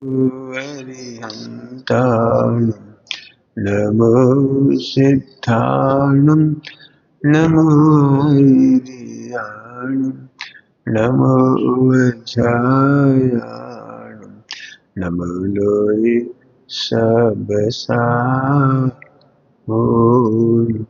हरिहन्ताणं नमो सिद्धाणं नमो वीर्याणं नमो वज्रायाणं नमो लोये सबसा ओम।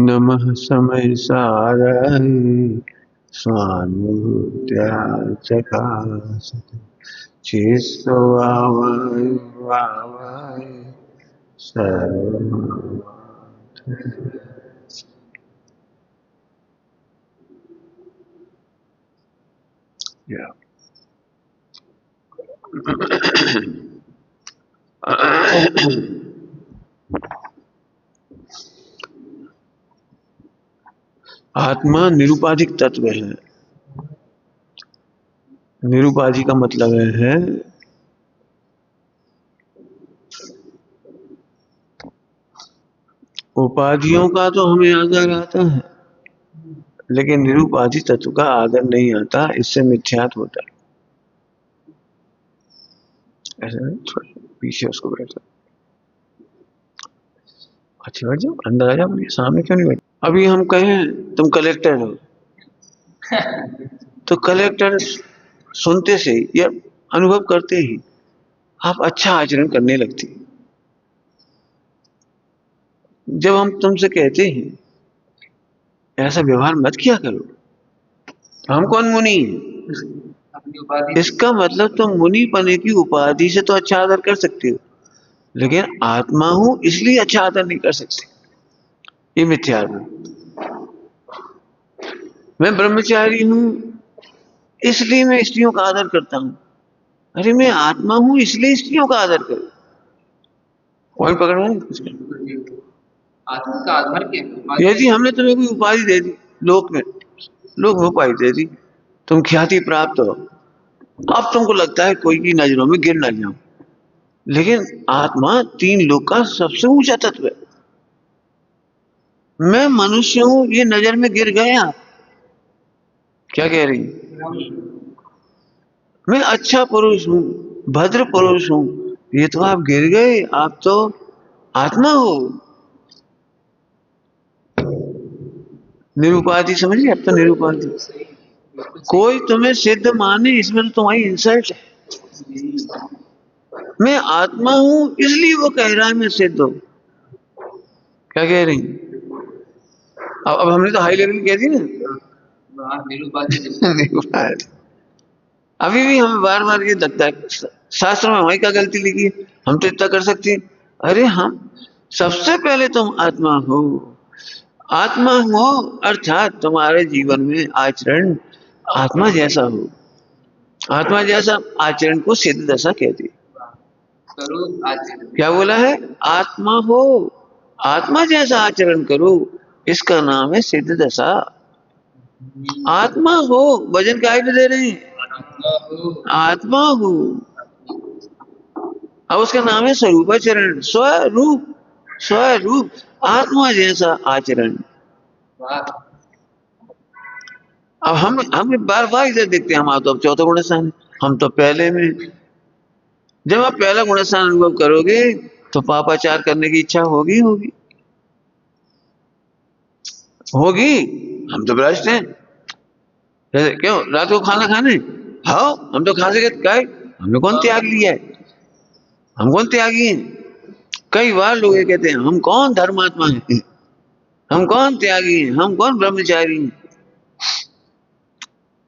नमः समय साराय स्वानुभूत्याचकाशत चेष्टवावाय वावाय सर्वमात्र। Yeah. आत्मा निरुपाधिक तत्व है। निरुपाधि का मतलब है उपाधियों का तो हमें आदर आता है, लेकिन निरुपाधि तत्व का आदर नहीं आता, इससे मिथ्यात्व होता है। ऐसा पीछे उसको बैठा, अच्छी बैठ जाओ, अंदर आ जाओ, सामने क्यों नहीं बैठ। अभी हम कहें तुम कलेक्टर हो, तो कलेक्टर सुनते से या अनुभव करते ही आप अच्छा आचरण करने लगते। जब हम तुमसे कहते हैं ऐसा व्यवहार मत किया करो, हम कौन मुनि हैं? इसका मतलब तुम मुनि पने की उपाधि से तो अच्छा आदर कर सकते हो, लेकिन आत्मा हूं इसलिए अच्छा आदर नहीं कर सकते। ये मिथ्यात्व। मैं ब्रह्मचारी हूं इसलिए मैं स्त्रियों का आदर करता हूं। अरे मैं आत्मा हूं इसलिए स्त्रियों का आदर करो। पॉइंट पकड़ रहे हैं? आत्मा का आधार क्या? यदि हमने तुम्हें कोई उपाधि दे दी, लोक में उपाधि दे दी, तुम ख्याति प्राप्त हो, अब तुमको लगता है कोई की नजरों में गिर ना जाऊं, लेकिन आत्मा तीन लोक का सबसे ऊंचा तत्व है। मैं मनुष्य हूं, ये नजर में गिर गए आप। क्या कह रही? मैं अच्छा पुरुष हूं, भद्र पुरुष हूं, ये तो आप गिर गए, आप तो आत्मा हो। निरुपाधि समझिए, अब तो निरुपाधि। कोई तुम्हें सिद्ध माने इसमें तो तुम्हारी इंसल्ट है। मैं आत्मा हूं इसलिए वो कह रहा है मैं सिद्ध हूं। क्या कह रही? अब हमने तो हाई लेवल कह दी ना। निरुपाधि। अभी भी हमें बार बार ये लगता है शास्त्र में हमारी क्या गलती लिखी है, हम तो इतना कर सकते हैं। अरे हम सबसे पहले तुम आत्मा हो, आत्मा हो अर्थात तुम्हारे जीवन में आचरण आत्मा जैसा हो। आत्मा जैसा आचरण को सिद्ध दशा कहती है। क्या बोला है? आत्मा हो, आत्मा जैसा आचरण करो, इसका नाम है सिद्ध दशा। आत्मा हो, वजन काय पे दे रहे हैं? आत्मा हो, अब उसका नाम है स्वरूपाचरण, स्वरूप, स्वरूप आत्मा जैसा आचरण। अब हम बार बार इधर देखते हैं, हम तो अब चौथा गुण स्थान, हम तो पहले में। जब आप पहला गुण स्थान अनुभव करोगे तो पापाचार करने की इच्छा होगी होगी होगी। हम तो भ्रष्ट हैं, क्यों रात को खाना खाने? हाँ हम तो खा सके, हमने कौन त्याग लिया है? हम कौन त्यागी हैं? कई बार लोग ये कहते हैं हम कौन धर्मात्मा हैं, हम कौन त्यागी हैं, हम कौन ब्रह्मचारी हैं।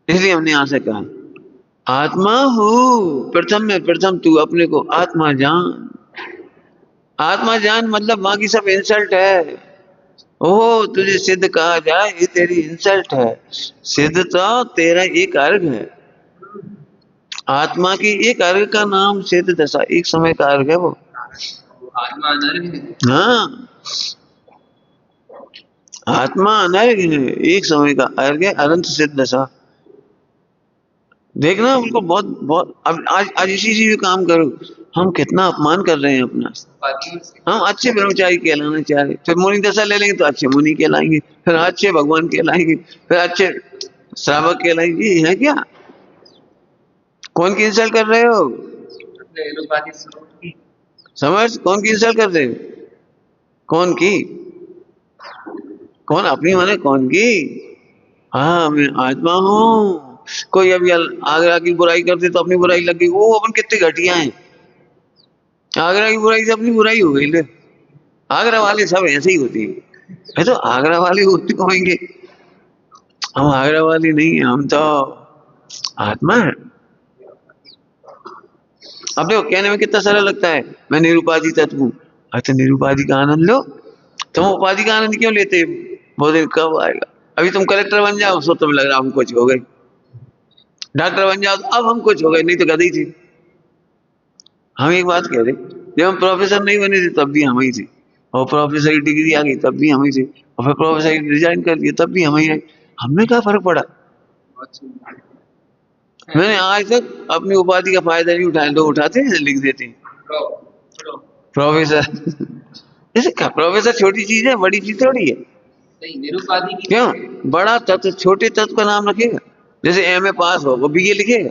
इसलिए हमने यहाँ से कहा आत्मा हो, प्रथम में प्रथम तू अपने को आत्मा जान। आत्मा जान मतलब बाकी सब इंसल्ट है। ओह तुझे सिद्ध कहा जाए ये तेरी इंसल्ट है। सिद्ध तो तेरा एक अर्घ है। आत्मा की एक अर्घ का नाम सिद्ध दशा, एक समय का अर्घ है वो। आत्मा अनर्घ है। हाँ, आत्मा अनर्घ है, एक समय का अर्घ है, अनंत सिद्ध दशा। देखना उनको बहुत बहुत, अब आज आज इसी से भी काम करो। हम कितना अपमान कर रहे हैं अपना। उपाधियों से। हम अच्छे ब्रह्मचारी कहलाना चाह रहे, फिर मुनि दशा ले लेंगे तो अच्छे मुनि कहलाएंगे, फिर अच्छे भगवान कहलाएंगे, फिर अच्छे श्रावक कहलाएंगे। ये है क्या? कौन की इंसल्ट कर रहे हो? अपने उपाधि स्वरूप की। समझ, कौन की इंसल्ट कर रहे हो? कौन की? कौन अपनी माने कौन की? हाँ मैं आत्मा हूँ। कोई अभी आगरा की बुराई करते तो अपनी बुराई लग गई, वो अपन कितने घटिया हैं। आगरा की बुराई से अपनी बुराई हो गई ले। आगरा वाले सब ऐसे ही होते हैं। है तो आगरा वाले होते होंगे, हम आगरा वाले नहीं है, हम तो आत्मा है। अब देखो कहने में कितना सरल लगता है, मैं निरुपाधि तत्व हूँ। अच्छा निरुपाधि का आनंद लो। तुम उपाधि का आनंद क्यों लेते हो? वो दिन कब आएगा? अभी तुम कलेक्टर बन जाओ सो तुम्हें लग रहा हम कुछ हो गए, डॉक्टर बन जाओ तो अब हम कुछ हो गए, नहीं तो गधे ही थे। हम एक बात कह रहे, जब हम प्रोफेसर नहीं बने थे तब भी हम ही थे, और प्रोफेसर की डिग्री आ गई तब भी हम ही थे, और फिर प्रोफेसर रिजाइन कर दिया तब भी हम ही आए। हमें क्या फर्क पड़ा? बहुत सुंदर। मैंने आज तक अपनी उपाधि का फायदा नहीं उठाया। लोग उठाते हैं, लिख देते हैं प्रो प्रो प्रोफेसर। जैसे क्या प्रोफेसर छोटी चीज है, बड़ी चीज थोड़ी है। सही निरुपाधि की। क्यों? बड़ा तत्व छोटे तत्व का नाम रखेगा। जैसे एमए पास हो वो बीए लिखेगा?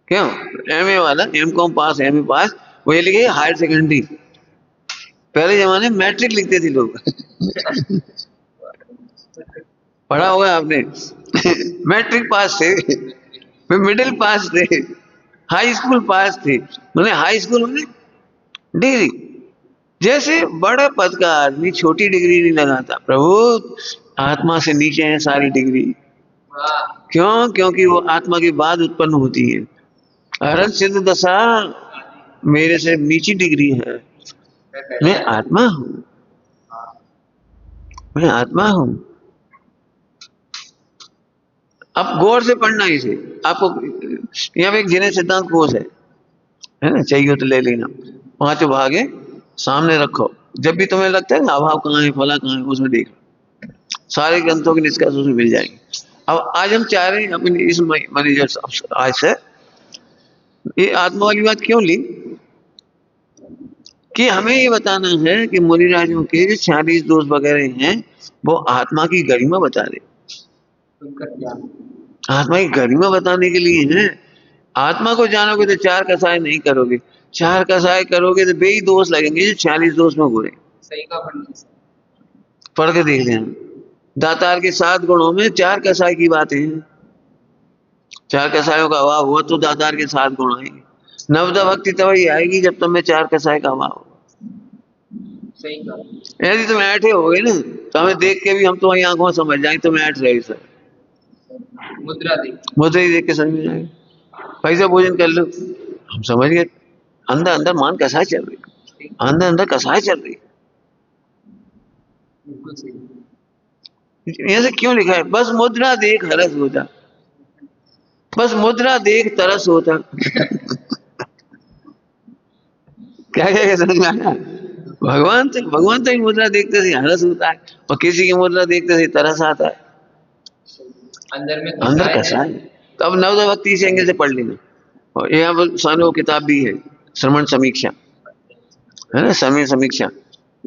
क्यों? एमए वाला एम कॉम पास, एमए पास, वो ये लिखेगा हायर सेकेंडरी। पहले जमाने में मैट्रिक लिखते थे लोग। पढ़ा होगा आपने। मैट्रिक पास थे, फिर मिडिल पास थे, हाई स्कूल पास थे। मैंने हाई स्कूल में डिग्री। जैसे बड़े पद का आदमी छोटी डिग्री नहीं लगाता। प्रभु आत्मा से नीचे है सारी डिग्री। वाह। क्यों? क्योंकि वो आत्मा के बाद उत्पन्न होती है। अरहत सिद्ध दशा मेरे से नीची डिग्री है। मैं आत्मा हूँ, मैं आत्मा हूँ। अब गौर से पढ़ना इसे। आपको यहाँ पे एक जिने सिद्धांत कोर्स है ना, चाहिए तो ले लेना। पांचों भागे सामने रखो, जब भी तुम्हें लगता है ना अभाव कहाँ है फला कहाँ है, उसमें देख लो। सारे ग्रंथों के निष्कर्ष उसमें मिल जाएंगे। अब आज हम चाह रहे हैं अपनी इस मैनेजर आज से ये आत्मा वाली बात क्यों ली, कि हमें ये बताना है कि मुनिराजों के जो 46 दोष वगैरह हैं वो आत्मा की गरिमा बता रहे। सुनकर ज्ञान। आत्मा की गरिमा बताने के लिए है। आत्मा को जानोगे तो चार कसाय नहीं करोगे, चार कसाय करोगे तो बेही दोष लगेंगे जो 46 दोष में बुरे। सही का पंडित। पढ़ के देख लेना, दातार के 7 गुणों में 4 कसाय की बातें हैं। 4 कसायों का अभाव हुआ तो दातार के 7 गुण आएंगे। नवदा भक्ति तभी आएगी जब तुम में 4 कसाय का अभाव होगा। सही का। यदि तुम ऐठे हो गए ना तो हमें देख के भी हम तुम्हारी आंखों में समझ जाएंगे तुम ऐठ रहे सर। मुद्रा देख। मुझे ही देख के समझ जाएंगे। पैसा भोजन कर लो, हम समझ गए अंदर अंदर मान कसाय चल रही, अंदर अंदर कसाय चल रही। बिल्कुल सही। यहाँ से क्यों लिखा है बस मुद्रा देख हरस होता, बस मुद्रा देख तरस होता। क्या क्या समझ में आया? भगवान तो मुद्रा देखते से हरस होता है, और किसी की मुद्रा देखते से तरस आता है। अंदर कसाय। तो अब नवदा भक्ति इस एंगल से पढ़ लेना। और यहाँ पर सानो किताब भी है, श्रवण समीक्षा है ना, समय समीक्षा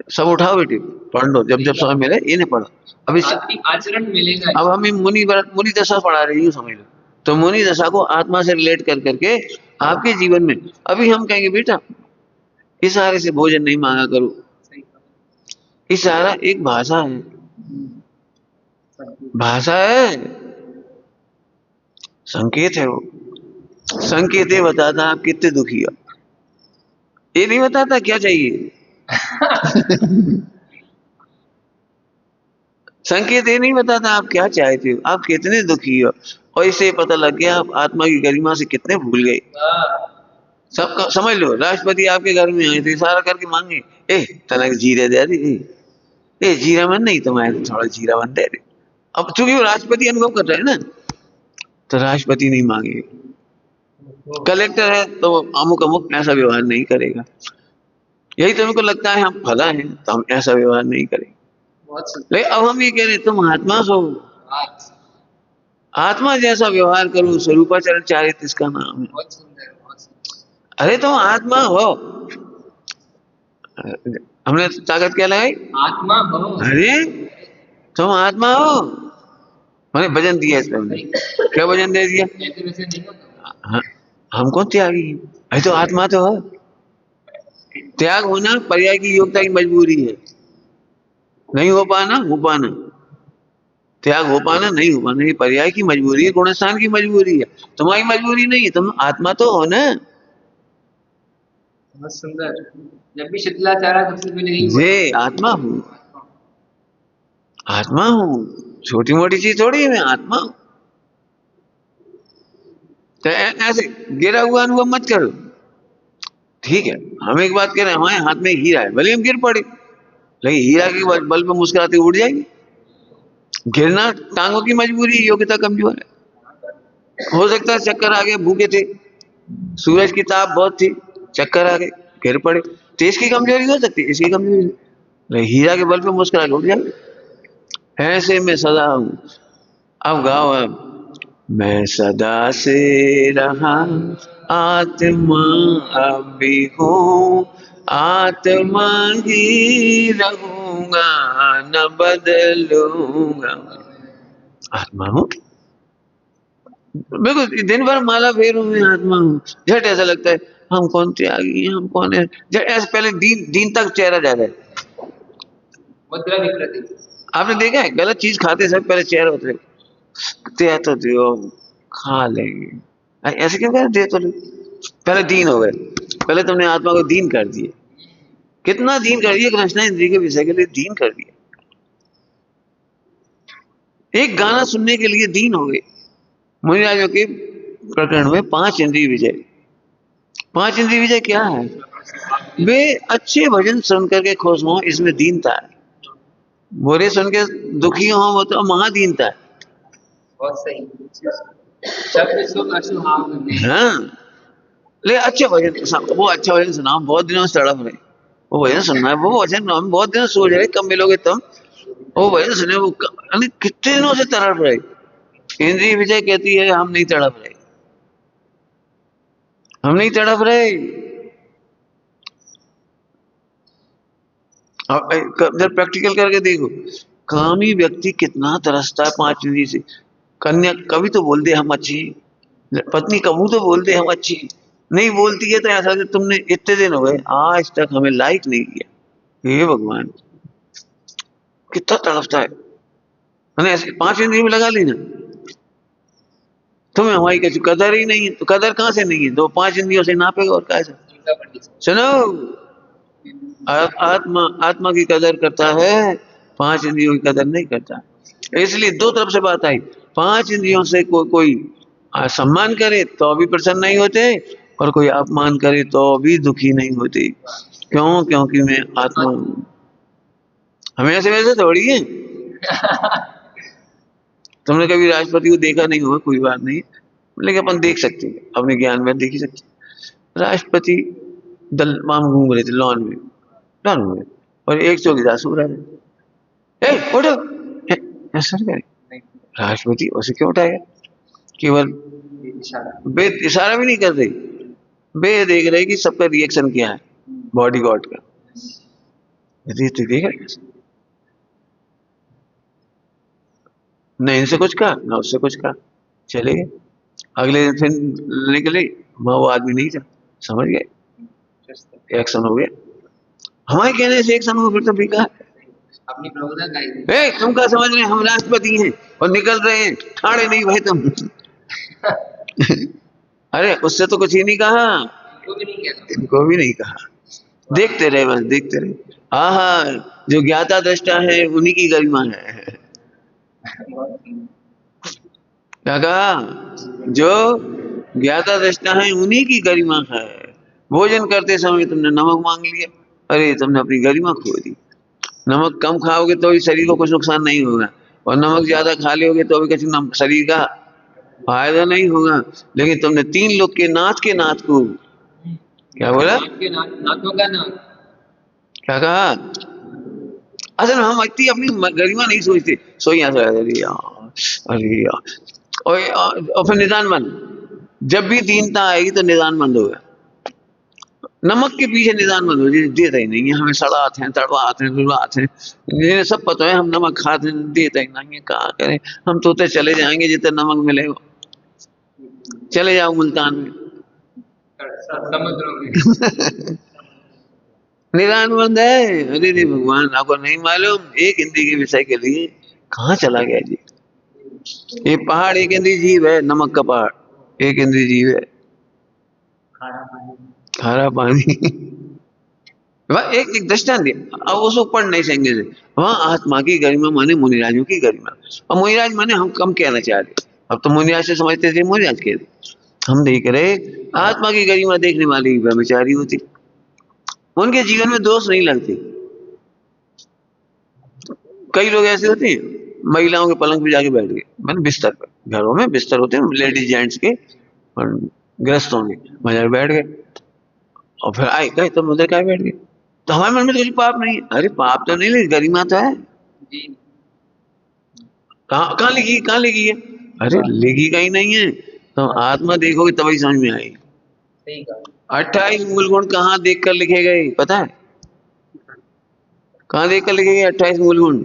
सब उठाओ बेटे पढ़ लो, जब जब समय मिले इन्हें पढ़ो। अभी आचरण मिलेगा। अब हमें मुनि दशा पढ़ा रही हूँ समझ लो, तो मुनि दशा को आत्मा से रिलेट कर करके आपके जीवन में अभी हम कहेंगे बेटा इशारे से भोजन नहीं मांगा करो। इशारा एक भाषा है, भाषा है, संकेत है। वो संकेत ये बताता आप कितने दुखी हो, ये नहीं बताता क्या चाहिए। संकेत ये नहीं बताता आप क्या चाहते हो, आप कितने दुखी हो, और इससे पता लग गया आप आत्मा की गरिमा से कितने भूल गए। सबका समझ लो, राष्ट्रपति आपके घर में आए थे, सारा करके मांगे, ए तनक जीरे दे दे, ए जीरा मन नहीं तुम्हारे, थोड़ा जीरा मन दे दे। अब चूंकि वो राष्ट्रपति अनुभव कर रहे हैं ना, तो राष्ट्रपति नहीं मांगे। कलेक्टर है तो अमुक अमुक ऐसा व्यवहार नहीं करेगा। यही तो हमको लगता है हम फला हैं तो हम ऐसा व्यवहार नहीं करेंगे। बहुत सुंदर। लेकिन अब हम ये कह रहे हैं तुम आत्मा हो, बहुत आत्मा जैसा व्यवहार करो, स्वरूपाचरण चारित इसका नाम है। बहुत सुंदर, बहुत सुंदर। अरे तुम आत्मा हो, हमने ताकत क्या लगाई, आत्मा हो। अरे तुम आत्मा हो, मैंने वजन दिया इसमें, हमने क्या वजन दे दिया, ऐसे वैसे नहीं होता। हाँ, हम कौन त्यागी हैं? अरे तो आत्मा तो है। त्याग होना पर्याय की योग्यता की मजबूरी है, नहीं हो पाना हो पाना, त्याग हो पाना नहीं हो पाना, ये पर्याय की मजबूरी है, गुणस्थान की मजबूरी है, तुम्हारी मजबूरी नहीं है, तुम आत्मा तो हो ना। बहुत सुंदर। जब भी शिथिलाचारा सबसे पहले यही हुआ। ये आत्मा हूँ, आत्मा हूँ, छोटी मोटी चीज थोड़ी है, मैं आत्मा हूँ। तो ऐसे गिरा हुआ अनुभव मत करो। ठीक है, हम एक बात कह रहे हैं, हमारे हाथ में हीरा है, भले हम गिर पड़े, लेकिन हीरा के बल पर मुस्कुराते उड़ जाएंगे। गिरना टांगों की मजबूरी है, योग्यता कमजोर है। हो सकता है चक्कर आ गए, भूखे थे, सूरज की ताप बहुत थी, चक्कर आ गए, गिर पड़े, तो इसकी कमजोरी हो सकती है, इसकी कमजोरी, लेकिन हीरा के बल पे मुस्कुरा के उड़ जाएंगे। ऐसे में सदा हूं। अब गाओ, अब मैं सदा से रहा आत्मा, अब भी हूँ आत्मा ही रहूंगा, न बदलूंगा। आत्मा हूँ, बिल्कुल दिन भर माला फेरूं मैं आत्मा हूँ। झट ऐसा लगता है हम कौन त्यागी हैं, हम कौन है, झट ऐसे पहले दीन तक चेहरा जाता है। मुद्रा विकृति। आपने देखा है, गलत चीज खाते समय पहले चेहरा होता है, दे तो दियो, खा लेंगे, ऐसे क्यों कर, दे तो लो। पहले दीन हो गए, पहले तुमने आत्मा को दीन कर दिया, कितना दीन कर दिया, कृष्णा इंद्रिय के विषय के लिए दीन कर दिया। एक गाना सुनने के लिए दीन हो गए। मुनिराजों के प्रकरण में 5 इंद्रिय विजय। 5 इंद्रिय विजय क्या है, वे अच्छे भजन सुन करके खुश हों, इसमें दीनता है। बुरे सुन के दुखी हों, वो तो महादीनता है। बहुत सही। शब्द सुख असुहावने। हाँ, ले अच्छे भजन, वो अच्छा भजन सुनाओ, बहुत दिनों से तड़प रहे, वो भजन सुनना है, वो भजन हम बहुत दिनों से सोच रहे, कब मिलोगे तुम, वो भजन सुने, वो कितने दिनों से तड़प रहे। इंद्रिय विजय कहती है हम नहीं तड़प रहे, हम नहीं तड़प रहे। जब प्रैक्टिकल करके देखो, कामी व्यक्ति कितना तरसता है 5 इंद्रिय से। कन्या कभी तो बोल दे हम अच्छी, पत्नी कबू तो बोल दे हम अच्छी, नहीं बोलती है तो ऐसा कि तुमने इतने दिन हो गए आज तक हमें लाइक नहीं किया। हे भगवान, कितना तड़पता है। मैंने ऐसे 5 इंद्रिय में लगा ली ना, तुम्हें हमारी कैसी कदर ही नहीं है, तो कदर कहां से नहीं है, तो 5 इंद्रियों से नापेगा और कैसे। सुनो, आत्मा आत्मा की कदर करता है, 5 इंद्रियों की कदर नहीं करता। इसलिए दो तरफ से बात आई, 5 इंद्रियों से कोई सम्मान करे तो भी प्रसन्न नहीं होते, और कोई अपमान करे तो भी दुखी नहीं होते। क्यों, क्योंकि मैं आत्मा हूं। हमें ऐसे वैसे थोड़ी है। तुमने कभी राष्ट्रपति को देखा नहीं होगा, कोई बात नहीं, लेकिन अपन देख सकते हैं, अपने ज्ञान में देख ही सकते हैं। राष्ट्रपति दल माम घूम रहे थे लॉन में, और एक चौकीदार सो रहा है, उठो, ऐसा करे राष्ट्रपति उसे क्यों उठाएगा, केवल बे इशारा भी नहीं कर रही, बे देख रहे कि सबका रिएक्शन क्या है, बॉडी गार्ड का, देख रहे न इनसे कुछ कहा न उससे कुछ कहा, चले गए। अगले दिन फिर निकले, वहां वो आदमी नहीं था, समझ गए, एक्शन हो गया। हमारे कहने से एक्शन हुआ, फिर तो बेकार। अपनी प्रभुता गाई। तुम क्या समझ रहे हैं हम राष्ट्रपति हैं और निकल रहे हैं, ठाड़े नहीं भाई तुम। अरे उससे तो कुछ ही नहीं कहा, इनको भी नहीं कहा, देखते रहे, बस देखते रहे। हाँ, जो ज्ञाता दृष्टा है उन्हीं की गरिमा है। क्या कहा? जो ज्ञाता दृष्टा है उन्हीं की गरिमा है। भोजन करते समय तुमने नमक मांग लिया, अरे तुमने अपनी गरिमा खो दी। नमक कम खाओगे तो भी शरीर को कुछ नुकसान नहीं होगा, और नमक ज्यादा खा लोगे तो भी कुछ शरीर का फायदा नहीं होगा। लेकिन तुमने तीन लोग के नाथ को क्या बोला? आपके नाथों का नाथ। क्या कहा? असल में हम इतनी अपनी गरिमा नहीं सोचते, सो यहाँ से अरे यार, अरे यार। और फिर निदान बंद, जब भी दीनता आएगी तो निदान बंद होगा। नमक के पीछे निदान बंद हो जाए, देता ही नहीं है हमें, सड़ाते हैं, तड़वाते हैं, दुलवाते हैं, इन्हें सब पता है हम नमक खाते हैं, देता ही नहीं है, क्या करें। हम तो चले जाएंगे जितना नमक मिलेगा, चले जाओ मुल्तान में। समुद्रों में। निदान बंद है। अरे रे भगवान, आपको नहीं मालूम एक हिंदी के विषय के लिए कहाँ चला गया जी। ये पहाड़ एक इंद्री जीव है, नमक का पहाड़ एक इंद्री जीव है, खारा पानी। वह एक दृष्टांत दिया, अब उसको पढ़ नहीं सकेंगे से। वहां आत्मा की गरिमा माने मुनिराजों की गरिमा, और मुनिराज माने हम कम कहना चाह रहे, अब तो मुनिराज से समझते थे मुनिराज कह रहे। हम देख रहे आत्मा की गरिमा देखने वाली ब्रह्मचारी होती, उनके जीवन में दोष नहीं लगते। कई लोग ऐसे होते हैं, महिलाओं के पलंग पे जाके बैठ गए, मैंने बिस्तर पर, घरों में बिस्तर होते हैं लेडीज जेंट्स के, और गृहस्थों के वहां जाके बैठ गए, और फिर आए गए तो उधर क्या बैठ गए, तो हमारे मन में तो कुछ पाप नहीं है। अरे पाप तो नहीं, लेकिन गरिमा तो है। जी। कहाँ कहाँ लिखी है? अरे लिखी कहीं नहीं है, तो आत्मा देखोगे तभी समझ में आएगी। सही कहा। 28 मूल गुण कहाँ देख कर लिखे गए पता है? कहाँ देख कर लिखे गए 28 मूल गुण?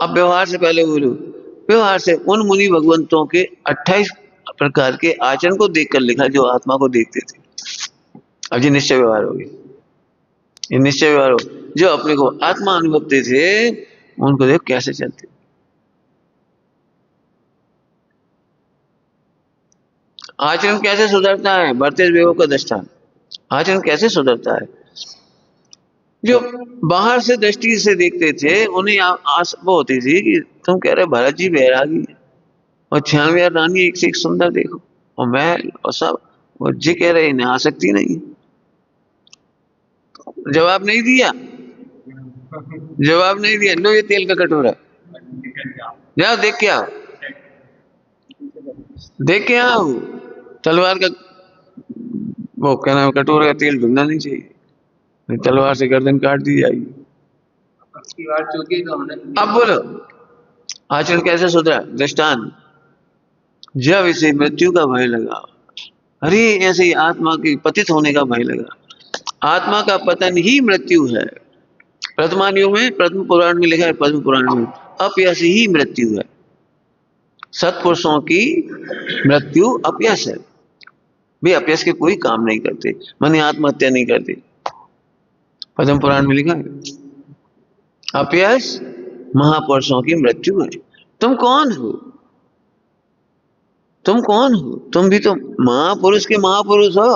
अब व्यवहार से पहले बोलो, व्यवहार से उन मुनि भगवंतों के 28 प्रकार के आचरण को देखकर लिखा जो आत्मा को देखते थे। अब ये निश्चय व्यवहार हो गया, ये निश्चय व्यवहार हो, जो अपने को आत्मा अनुभवते थे उनको देख कैसे चलते। आचरण कैसे सुधरता है? बढ़ते विवेक का दृष्टांत, आचरण कैसे सुधरता है? जो बाहर से दृष्टि से देखते थे उन्हें आस वो होती थी कि तुम कह रहे भरत जी बैरागी है, और 96 रानी एक से एक सुंदर देखो, और महल और सब, और जी कह रहे इन्हें आसक्ति नहीं। जवाब नहीं दिया, जवाब नहीं दिया, लो ये तेल का कटोरा, जाओ देख के आओ, देख के आओ। तलवार का वो क्या नाम, कटोरे का तेल ढूंढना नहीं चाहिए, नहीं तलवार से गर्दन काट दी जाएगी। आपकी बात चूकी तो हमने। अब बोलो आचरण कैसे सुधरा? दृष्टांत, जब इसे मृत्यु का भय लगा, अरे ऐसे ही आत्मा के पतित होने का भय लगा, आत्मा का पतन ही मृत्यु है। प्रथमानियों में, प्रथम पुराण में लिखा है, पद्म पुराण में अपयश ही मृत्यु है। सत्पुरुषों की मृत्यु अपयश है, वे अपयश के कोई काम नहीं करते, माने आत्महत्या नहीं करते। पद्म पुराण में लिखा है अपयश महापुरुषों की मृत्यु है। तुम कौन हो? तुम कौन हो? तुम भी तो महापुरुष के महापुरुष हो।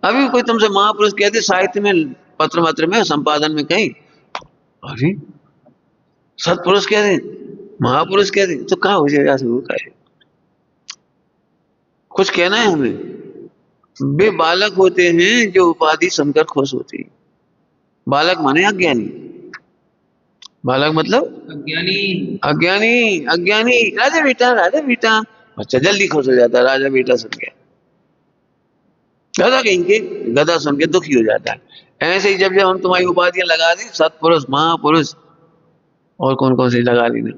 अभी कोई तुमसे महापुरुष कहते साहित्य में, पत्र मात्र में, संपादन में कहीं, अरे सत्पुरुष कहते, महापुरुष कहते, तो कहा हो जाएगा वो का है? कुछ कहना है हमें? वे बालक होते हैं जो उपाधि सुनकर खुश होते हैं। बालक माने अज्ञानी, बालक मतलब अज्ञानी। अज्ञानी, अज्ञानी। राजा बेटा, राजा बेटा, बच्चा जल्दी खुश हो जाता है राजा बेटा सुन के। गधा कहीं के, गधा सुन के दुखी हो जाता है। ऐसे ही जब जब हम तुम्हारी उपाधियां लगा दी, सत्पुरुष, महापुरुष, और कौन कौन सी लगा दी ना,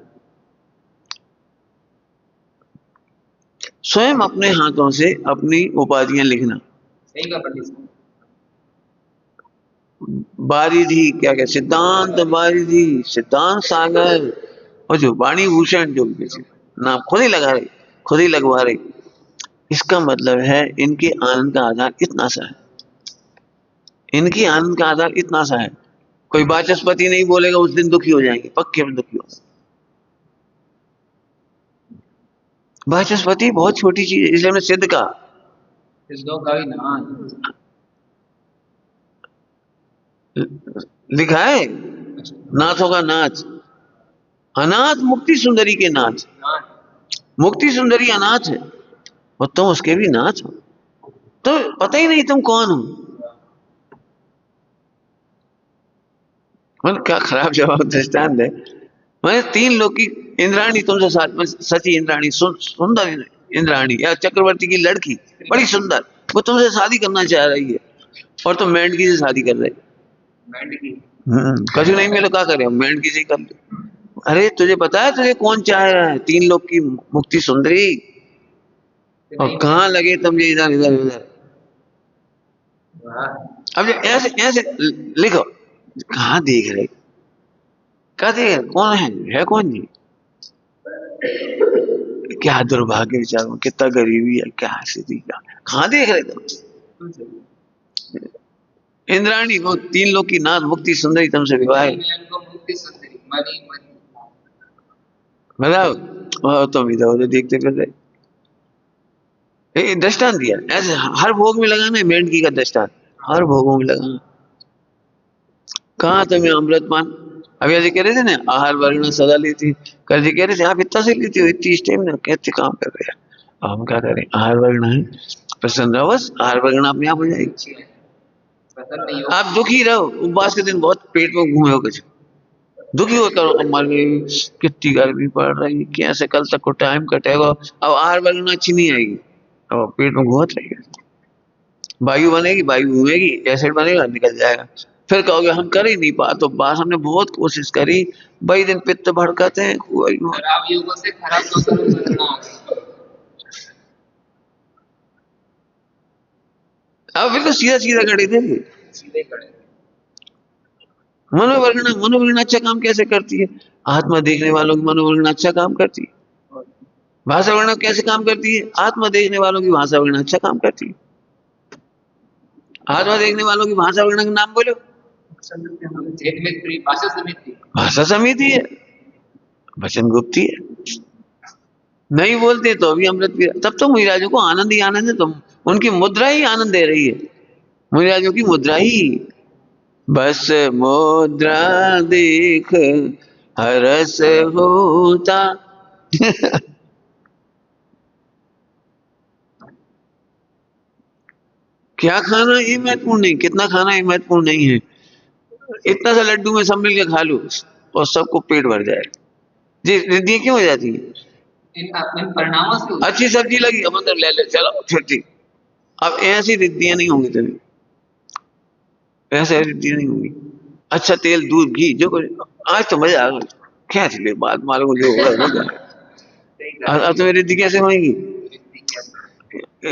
स्वयं अपने हाथों से अपनी उपाधियां लिखना। सही का पंडित। बारिधि क्या क्या, सिद्धांत बारिधि, सिद्धांत सागर, और जो वाणी भूषण, जो नाम खुद ही लगा रहे, खुद ही लगवा रहे। इसका मतलब है इनके आनंद का आधार इतना सा है, इनकी आनंद का आधार इतना सा है। कोई वाचस्पति नहीं बोलेगा उस दिन दुखी हो जाएंगे, पक्के में दुखी हो। वाचस्पति बहुत छोटी चीज है, इसलिए हमने सिद्ध कहा। सिद्धों का भी नाम लिखा है नाथों का नाच, अनाथ मुक्ति सुंदरी के नाथ। मुक्ति सुंदरी अनाथ है और तुम उसके भी नाथ हो, तो पता ही नहीं तुम कौन हो। मतलब क्या खराब जवाब दृष्टांत है। मैंने 3 लोग की इंद्राणी तुमसे साथ में, सची इंद्राणी, सुंदर इंद्राणी या चक्रवर्ती की लड़की बड़ी सुंदर, वो तुमसे शादी करना चाह रही है और तुम मेंढकी से शादी कर रहे। कछु नहीं मिलो, क्या करे, हम मेंढकी से कर ले। अरे तुझे पता है तुझे कौन चाह रहा है? 3 लोग की मुक्ति सुंदरी, और कहाँ लगे तुम ये इधर इधर उधर। अब ऐसे ऐसे लिखो, कहाँ देख रहे, क्या देख रहे, कौन है कौन जी? क्या दुर्भाग्य विचार, कितना गरीबी है, क्या स्थिति, का कहाँ देख रहे तुम? इंद्राणी को 3 लोग की नाथ मुक्ति सुंदरी तुमसे विवाह है। बताओ, तुम इधर उधर देखते फिर रहे। दृष्टांत दिया, ऐसे हर भोग में लगाना है मेंढकी का दृष्टांत, हर भोगों में लगाना। कहाँ तुम्हें अमृत पान, अभी ऐसे कह रहे थे ना, आहार वर्गना सदा लेती, कल जी कह रहे थे आप इतना से लेती हो, इतनी इस टाइम ना कहते काम कर रहे हैं। अब हम क्या करें, आहार वर्गना है, प्रसन्न रहो, बस आहार वर्गना अपने आप हो जाएगी। आप दुखी रहो, उपवास के दिन बहुत पेट में घूमे हो, कुछ दुखी हो करो, हमारे कितनी गर्मी पड़ रही, कैसे कल तक को टाइम कटेगा। अब आहार वर्गना अच्छी नहीं आएगी, अब पेट में घूमत रहेगा, वायु बनेगी, वायु घूमेगी, एसिड बनेगा, निकल जाएगा। फिर कहोगे हम कर ही नहीं पा, तो बस हमने बहुत कोशिश करी, वही दिन पित्त भड़काते हैं। खराब योगों से खराब अब बिल्कुल सीधा सीधा खड़े थे, सीधे खड़े। मनोवर्गना अच्छा काम कैसे करती है? आत्मा देखने वालों की मनोवर्गना अच्छा काम करती है। भाषा वर्णना कैसे काम करती है? आत्मा देखने वालों की भाषा वर्णना अच्छा काम करती है। आत्मा देखने वालों की भाषा वर्णना का नाम बोलो। भाषा समिति है, वचन गुप्ती है, नहीं बोलते तो भी अमृत पी। तब तो मुनिराजों को आनंद ही आनंद है, तो उनकी मुद्रा ही आनंद दे रही है, मुनिराजों की मुद्रा ही। बस मुद्रा देख हरस होता। क्या खाना ये महत्वपूर्ण नहीं, कितना खाना ये महत्वपूर्ण नहीं है। इतना सा लड्डू में सब मिलकर खा लो और सबको पेट भर जाए। जी, रिद्धियां क्यों हो जाती है? इन परिणामों से। अच्छी सब्जी लगी, अब अंदर ले ले, चलो फिर ठीक। अब ऐसी रिद्धियां नहीं होंगी तुम्हें, ऐसे रिद्धियां नहीं होंगी। अच्छा तेल, दूध, घी, जो कुछ, आज तो मजा आ गया, खींच ले, बात मालूम जो होगा हो जाएगा। अब तुम्हें रिद्धि कैसे होगी?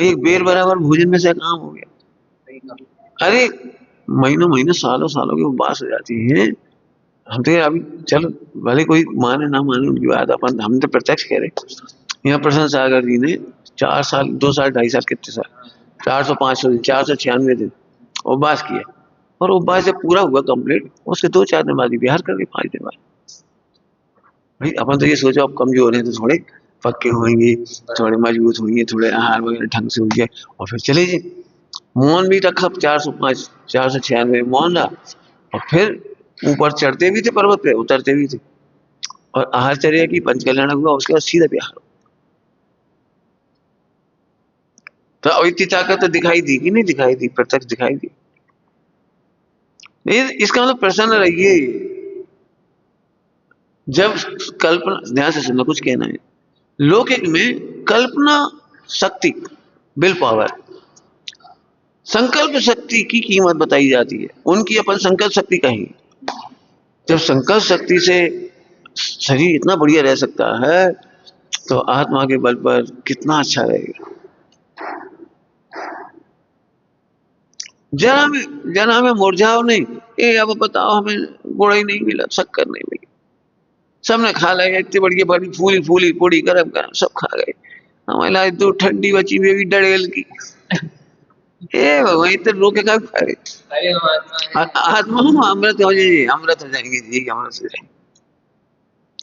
एक बेर बराबर भोजन में से काम हो गया। अरे महीनों महीनों सालों सालों की उपवास हो जाती है। हम तो अभी चलो भले कोई माने ना माने उनकी बात, अपन हम तो प्रत्यक्ष कह रहे। यहाँ प्रसन्न सागर जी ने 4 साल, 2 साल, 2.5 साल, कितने साल, 400-500 दिन, 496 दिन उपवास किया, और उपवास जब पूरा हुआ कंप्लीट, उसके 2-4 दिन बाद ही बिहार कर गए, 5 दिन बाद। भाई अपन तो ये सोचो अब कमजोर हैं तो थोड़े पक्के होंगे, थोड़े मजबूत होंगे, थोड़े आहार वगैरह ढंग से होंगे, और फिर चले जाए। मौन भी रखा 405, 496 मौन रहा, और फिर ऊपर चढ़ते भी थे पर्वत पे, उतरते भी थे, और आहारचर्या की पंचकल्याण हुआ, उसके बाद सीधा बिहार। तो इतनी ताकत तो दिखाई दी कि नहीं दिखाई दी? प्रत्यक्ष दिखाई दी। इसका मतलब प्रसन्न रहिए। जब कल्पना, ध्यान से सुनना, कुछ कहना है, लौकिक में कल्पना शक्ति, विल पावर, संकल्प शक्ति की कीमत बताई जाती है, उनकी अपन संकल्प शक्ति कहेंगे। जब संकल्प शक्ति से शरीर इतना बढ़िया रह सकता है, तो आत्मा के बल पर कितना अच्छा रहेगा। जरा में मुरझाओ नहीं, अब बताओ हमें गुड़ ही नहीं मिला, शक्कर नहीं मिली, सबने खा लिया, इतनी बढ़िया बड़ी फूली फूली पूड़ी गरम गरम सब खा गए, हमारे दूध ठंडी बची हुई डड़ेल की। भगवान इतने रोके का खा रहे। आत्मा हम अमृत हो जाएगी, अमृत हो जाएंगे जी, अमृत हो जाएंगे।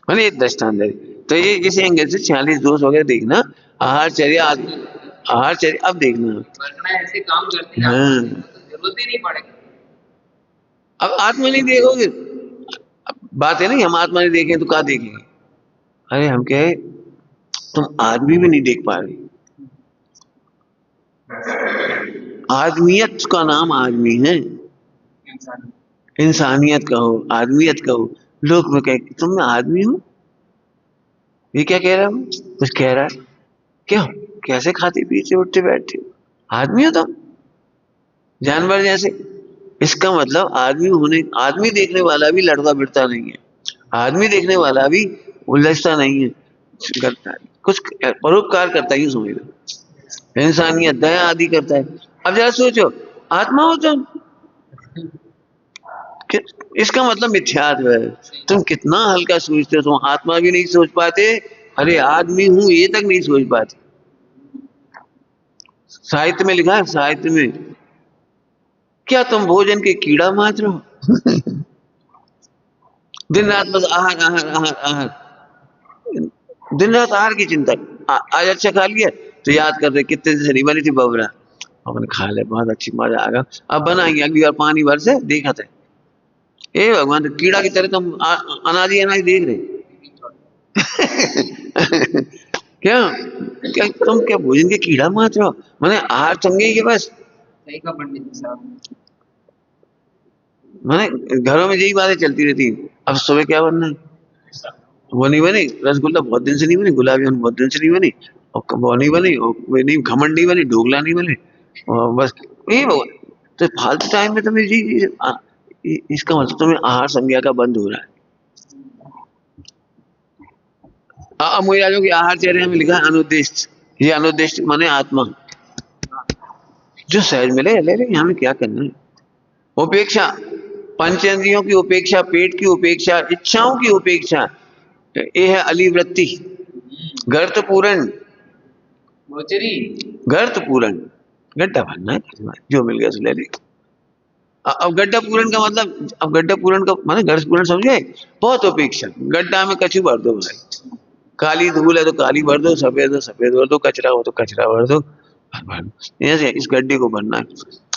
मैंने एक दृष्टांत है, तो ये इसी एंगल से 46 दोष वगैरह देखना, आहारचर्या, आहारचर्या अब देखना, ऐसे काम करते हैं, हाँ, जरूरत ही नहीं पड़ेगी। अब आत्मा नहीं देखोगे, बात है नहीं, हम आत्मा नहीं देखें तो क्या देखेंगे? अरे हम कहे तुम आदमी भी नहीं देख पा रहे। आदमियत का नाम आदमी है, इंसान। इंसानियत कहो, आदमियत कहो। लोग में कहे तुम मैं आदमी हूं, ये क्या कह रहा हूं? कुछ कह रहा है क्यों? कैसे खाते पीते उठते बैठते हो? आदमी हो तुम, जानवर जैसे। इसका मतलब आदमी होने, आदमी देखने वाला भी लड़ता भिड़ता नहीं है, आदमी देखने वाला भी उलझता नहीं है, करता है कुछ परोपकार करता ही समझ लो, इंसानियत दया आदि करता है। अब जरा सोचो, आत्मा हो तुम, इसका मतलब मिथ्यात्व है। तुम कितना हल्का सोचते हो, तुम आत्मा भी नहीं सोच पाते, अरे आदमी हूं ये तक नहीं सोच पाते। साहित्य में लिखा है, साहित्य में, क्या तुम भोजन के कीड़ा मात्र हो? दिन रात बस आहार आहार आहार आहार, दिन रात आहार की चिंता। आज अच्छा खा लिया तो याद कर रहे कितने दिन से नहीं बनी थी बबरा, हमने खा लिया, बहुत अच्छी, मजा आ गया, अब बनाएंगे अगली बार पानी भर से देखा था। ए भगवान, तो कीड़ा की तरह तुम अनाज ही अनाज देख रहे। क्या, क्या तुम क्या भोजन के कीड़ा मात्र हो? मैंने आहार चंगे ही है बस। सही का पंडित जी साहब। मैंने घरों में यही बातें चलती रहती, अब सुबह क्या बनना है, वो नहीं बनी, रसगुल्ला बहुत दिन से नहीं बनी, गुलाब जामुन बहुत दिन से नहीं बनी, और वो नहीं बनी, और वो नहीं, खमन नहीं बनी, ढोकला नहीं बने, और बस यही वो। तो फालतू टाइम में तुम्हें इसका मतलब तुम्हें आहार संज्ञा का बंद हो रहा है। अब मुझे राजों की आहार चर्या में लिखा है अनुद्देश्य, ये अनुद्देश्य माने आत्मा, जो सहज मिले ले ले, हमें क्या करना है। उपेक्षा, पंचेंद्रियों की उपेक्षा, पेट की उपेक्षा, इच्छाओं की उपेक्षा, ये है अलिवृत्ति, गर्त पूरण, मोचरी। गर्त पूरण, गड्ढा भरना है, जो मिल गया सो ले ले। अब गड्ढा पूरण का मतलब, अब गड्ढा पूरण का माने गर्त पूरण समझे, बहुत उपेक्षा, गड्ढा में कछु भर दो भाई, काली धूल है तो काली भर दो, सफेद है सफेद भर दो, कचरा हो तो कचरा भर दो, भर दो। ऐसे इस गड्ढे को भरना है।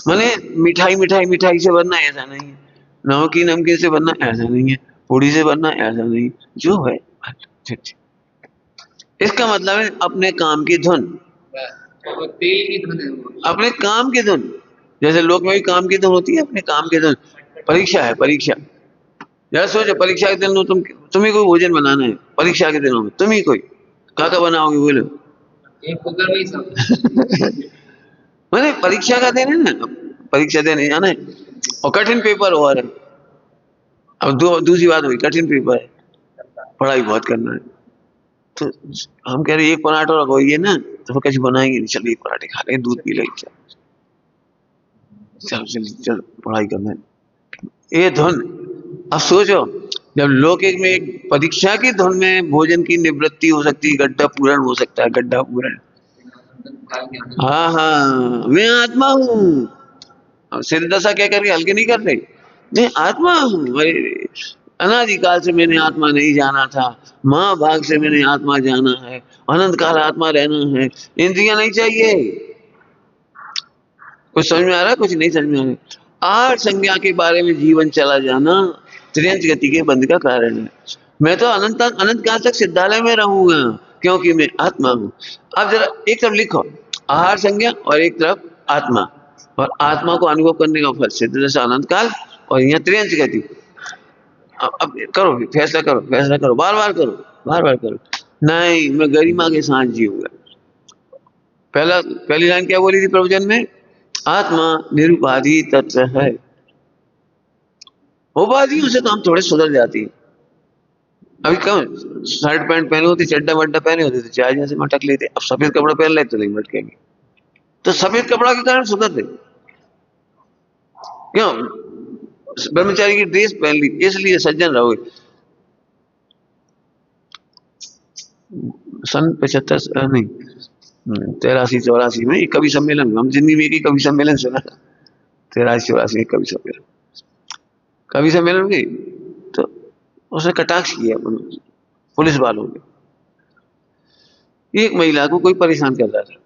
माने मिठाई मिठाई मिठाई से भरना ऐसा नहीं है, नमकीन नमकीन से भरना ऐसा नहीं है, पूड़ी से भरना ऐसा नहीं है, जो है भर लो। इसका मतलब है अपने काम की धुन, वो तेल की धुन है वो। अपने काम की धुन, जैसे लोक में भी काम की धुन होती है, अपने काम की धुन। परीक्षा है, परीक्षा, जरा सोचो, परीक्षा के दिन तुम्हें कोई भोजन बनाना है, परीक्षा के दिनों में तुम ही कोई काका बनाओगे, बोलो। एक कुकर में ही सब। मैंने परीक्षा का दिन है ना, परीक्षा देने जाना है, और कठिन पेपर हो रहा है। अब दूसरी बात हुई, कठिन पेपर है, पढ़ाई बहुत करना है, तो हम कह रहे एक पराठा रखो ये ना, तो फिर कुछ बनाएंगे नहीं, चलो एक पराठे खा लेंगे, दूध पी लेंगे, चल चल चल पढ़ाई करना है, ये धुन। अब सोचो, जब लौकिक में एक परीक्षा की धुन में भोजन की निवृत्ति हो सकती है, गड्ढा पूरण हो सकता है, गड्ढा पूरण। हाँ हाँ, मैं आत्मा हूँ, सिद्ध दशा क्या कर रही, हल्के नहीं कर रही, मैं आत्मा हूँ। अरे अनादिकाल से मैंने आत्मा नहीं जाना था, महाभाग से मैंने आत्मा जाना है, अनंत काल आत्मा रहना है, इंद्रियां नहीं चाहिए। कुछ समझ में आ रहा है, कुछ नहीं समझ में आ रहा। आठ संज्ञा के बारे में जीवन चला जाना त्रियंच गति के बंध का कारण है। मैं तो अनंत काल तक सिद्धालय में रहूंगा, क्योंकि मैं आत्मा हूं। अब जरा एक तरफ लिखो आहार संज्ञा, और एक तरफ आत्मा, और आत्मा को अनुभव करने का फल सिद्ध दशा अनंत काल, और यहाँ त्रियंच गति। अब करो फैसला, करो फैसला, करो बार बार करो, बार बार करो। नहीं, मैं गरिमा के साथ जीऊंगा। पहली लाइन क्या बोली थी प्रवचन में, आत्मा निरुपाधि तत्व है। उपाधियों से तो हम थोड़े सुधर जाती है। अभी कम शर्ट पैंट पहने होते, चड्डा वड्डा पहने होते तो चाय जैसे मटक लेते, अब सफेद कपड़ा पहन लेते तो नहीं मटकेंगे। तो सफेद कपड़ा के कारण सुधर रहे, क्यों? ब्रह्मचारी की ड्रेस पहन ली, इसलिए सज्जन रहोगे। सन 75 नहीं 83-84 में एक कवि सम्मेलन, हम जिंदगी में एक ही कवि सम्मेलन सुना, 83-84 कवि सम्मेलन, कवि सम्मेलन की, तो उसने कटाक्ष किया पुलिस वालों ने। एक महिला को कोई परेशान कर रहा था,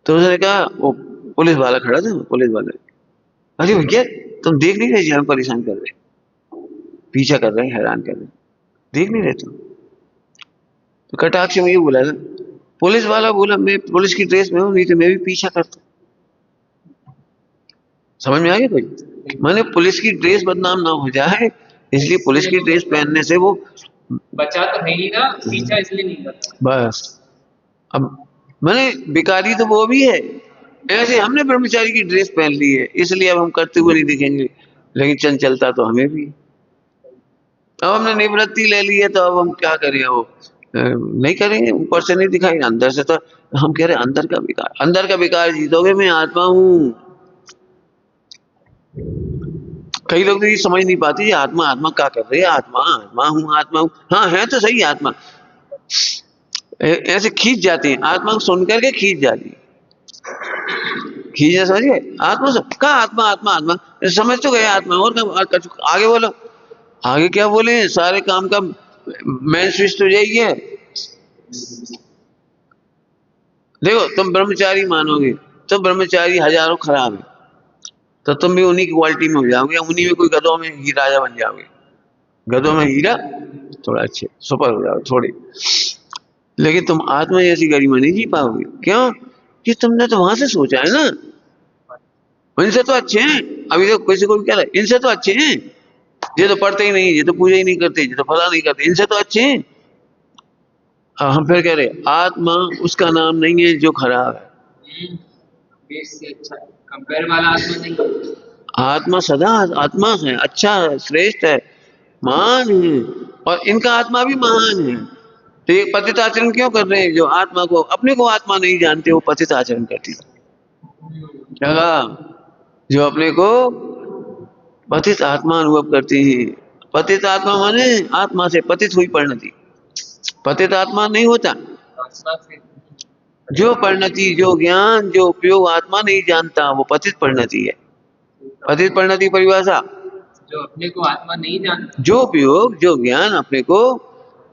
तो उसने कहा, वो पुलिस वाला खड़ा था, पुलिस वाला, अरे भैया तुम देख नहीं रहे जी हम परेशान कर रहे, पीछा कर रहे हैं, हैरान कर रहे हैं। देख नहीं रहे तुम। तो कटाक्ष में ये बोला ना, पुलिस वाला बोला मैं पुलिस की ड्रेस में हूं, नहीं तो मैं भी पीछा करता। समझ में आ गया कोई? माने पुलिस की ड्रेस बदनाम ना हो जाए, इसलिए पुलिस की ड्रेस पहनने से वो बचा तो है ही ना, पीछा इसलिए नहीं करता। बस। अब माने भिखारी तो वो भी है, ऐसे हमने ब्रह्मचारी की ड्रेस पहन ली है इसलिए अब हम करते हुए नहीं दिखेंगे, लेकिन चंचलता तो हमें भी। अब हमने निवृत्ति ले ली है तो अब हम क्या करें, वो नहीं करेंगे, ऊपर से नहीं दिखाई, अंदर से तो हम कह रहे हैं अंदर का विकार, अंदर का विकार जीतोगे, मैं आत्मा हूँ। कई लोग तो ये समझ नहीं पाते, ये आत्मा आत्मा क्या कर रही है, आत्मा आत्मा हूँ आत्मा हूँ, हाँ है तो सही आत्मा, ऐसे खींच जाती है आत्मा को सुन करके, खींच जाती है, खींच, समझ गए? आत्मा से कहा आत्मा आत्मा आत्मा, समझ तो गए आत्मा, और आगे बोलो, आगे क्या बोले, सारे काम का मेन स्विच तो यही है। देखो तुम ब्रह्मचारी मानोगे तो ब्रह्मचारी हजारों खराब है, तो तुम भी उन्हीं की क्वालिटी में हो जाओगे, उन्हीं में कोई गधों में ही राजा बन जाओगे, गधों में हीरा, थोड़ा अच्छे सुपर हो जाओगे थोड़े, लेकिन तुम आत्मा जैसी गरिमा नहीं जी पाओगे। क्यों? कि तुमने तो वहां से सोचा है ना, इनसे तो अच्छे हैं, अभी तो किसी को भी कह रहा है इनसे तो अच्छे हैं, ये तो पढ़ते ही नहीं, ये तो पूजा ही नहीं करते, ये तो फला नहीं करते, इनसे तो अच्छे हैं। हम फिर कह रहे आत्मा उसका नाम नहीं है जो खराब है, बेस से अच्छा कंपेयर वाला आत्मा नहीं। आत्मा सदा आत्मा है, अच्छा है, श्रेष्ठ है, महान है, और इनका आत्मा भी महान है। तो ये पतित आचरण क्यों कर रहे हैं? जो आत्मा को, अपने को आत्मा नहीं जानते, वो पतित आचरण करते क्या, जो अपने को पतित आत्मा अनुभव करती है। पतित आत्मा माने आत्मा से पतित हुई परिणति, पतित आत्मा नहीं होता। आत्मा से जो परिणति, जो ज्ञान, जो उपयोग आत्मा नहीं जानता, वो पतित परिणति है। पतित परिणति परिभाषा, जो अपने को आत्मा नहीं जानता, जो उपयोग, जो ज्ञान अपने को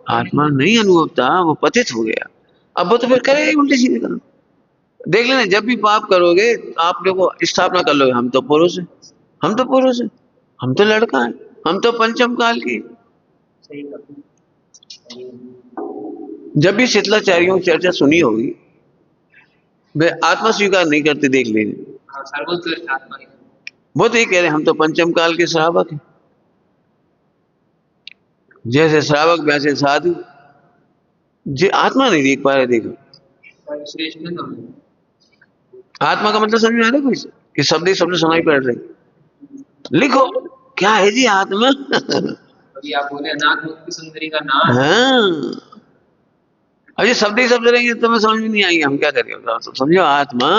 आत्मा नहीं अनुभवता, वो पतित हो गया। अब वो तो फिर करेगा उल्टे सीधे काम। देख लेना, जब भी पाप करोगे आप लोग को स्थापना कर लोगे, हम तो पुरुष हैं, हम तो पुरुष हैं, हम तो लड़का है, हम तो पंचम काल की। सही बात। जब भी शीतलाचार्यों की चर्चा सुनी होगी, वे आत्मा स्वीकार नहीं करते, देख लेंगे। हाँ, सर्वोत्कृष्ट आत्मा है। वो तो ये कह रहे हम तो पंचम काल के श्रावक हैं, जैसे श्रावक वैसे साधु, जो आत्मा नहीं देख पा रहे। देखो श्रेष्ठ है तो आत्मा का मतलब समझ में आ रहा है कोई कि शब्द ही शब्द सुनाई पड़ रहे? लिखो क्या है जी आत्मा। अभी आप बोले अनाथ मुक्ति सुंदरी का नाम। हाँ, अभी शब्द ही शब्द रहेंगे तो मैं समझ में नहीं आएंगे, हम क्या करेंगे? तो समझो आत्मा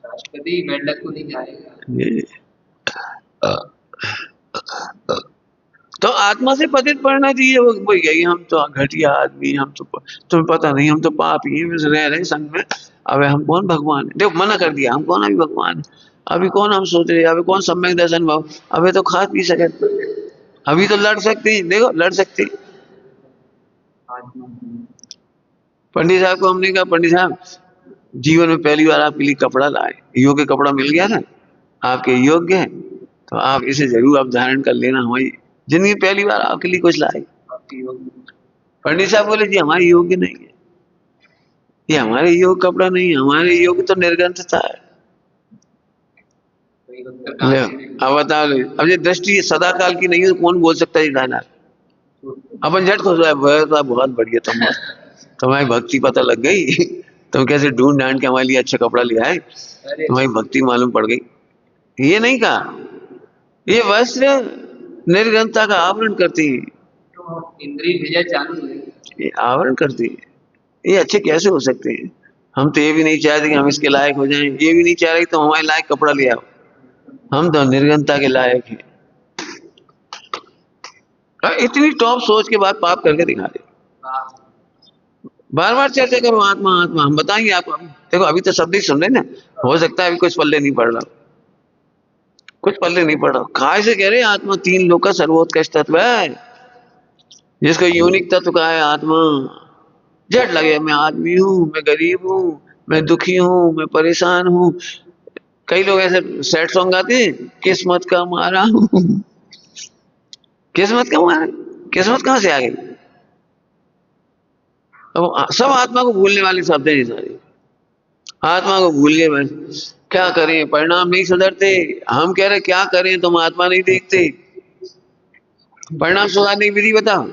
राष्ट्रपति मेंढक को नहीं जाएगा। तो आत्मा से पतित पढ़ना चाहिए। वो यही हम तो घटिया आदमी, हम तो तुम्हें पता नहीं, हम तो पापी हैं, बस रह रहे संग में। अबे हम कौन भगवान है? देखो मना कर दिया, हम कौन अभी भगवान है? अभी कौन हम सोच रहे, अभी कौन सम्यक दर्शन भाव, अभी तो खा पी सके, अभी तो लड़ सकते हैं। देखो लड़ सकते हैं। पंडित साहब को हमने कहा, पंडित साहब जीवन में पहली बार आपके लिए कपड़ा लाए, योग्य कपड़ा मिल गया था, आपके योग्य है तो आप इसे जरूर आप धारण कर लेना, हमारी जिंदगी पहली बार आपके लिए कुछ लाए। पंडित साहब बोले जी हमारे योग्य नहीं है, ये हमारे योग कपड़ा नहीं है, हमारे योग तो निर्ग्रंथता है। अब बताओ, अब ये दृष्टि सदा काल की नहीं है तो कौन बोल सकता है डायलॉग? अपन झट खुश है, बहुत बढ़िया, तुम्हारी भक्ति पता लग गई, तुम कैसे ढूंढ ढांड के हमारे लिए अच्छा कपड़ा ले आए, तुम्हारी भक्ति मालूम पड़ गई। ये नहीं कहा, ये वस्त्र निर्ग्रंथता का आवरण करती है, इंद्रिय विजय चालू है, ये आवरण करती है। ये अच्छे कैसे हो सकते हैं? हम तो ये भी नहीं चाहते कि हम इसके लायक हो जाएं, ये भी नहीं चाह रहे तो हमारे लायक कपड़ा ले आओ, हम तो निर्गुणता के लायक हैं। इतनी टॉप सोच के बाद पाप करके दिखा दे। बार बार चर्चा करो आत्मा आत्मा, हम बताएंगे आपको। देखो अभी तो शब्द ही सुन रहे ना, हो सकता है अभी कुछ पल्ले नहीं पड़ रहा, कुछ पल्ले नहीं पड़ रहा। काय से कह रहे आत्मा तीन लोक का सर्वोत्कृष्ट तत्व है, जिसको यूनिक तत्व का है आत्मा। झट लगे मैं आदमी हूँ, मैं गरीब हूँ, मैं दुखी हूँ, मैं परेशान हूँ। कई लोग ऐसे सैड सॉन्ग गाते हैं, किस्मत का मारा हूँ, किस्मत का मारा। किस्मत कहाँ से आ गई? अब सब आत्मा को भूलने वाले शब्द हैं ये सारे। आत्मा को भूल गए बस। क्या करें, परिणाम नहीं सुधरते। हम कह रहे क्या करें, तुम आत्मा नहीं देखते। परिणाम सुधारने की विधि बताओ,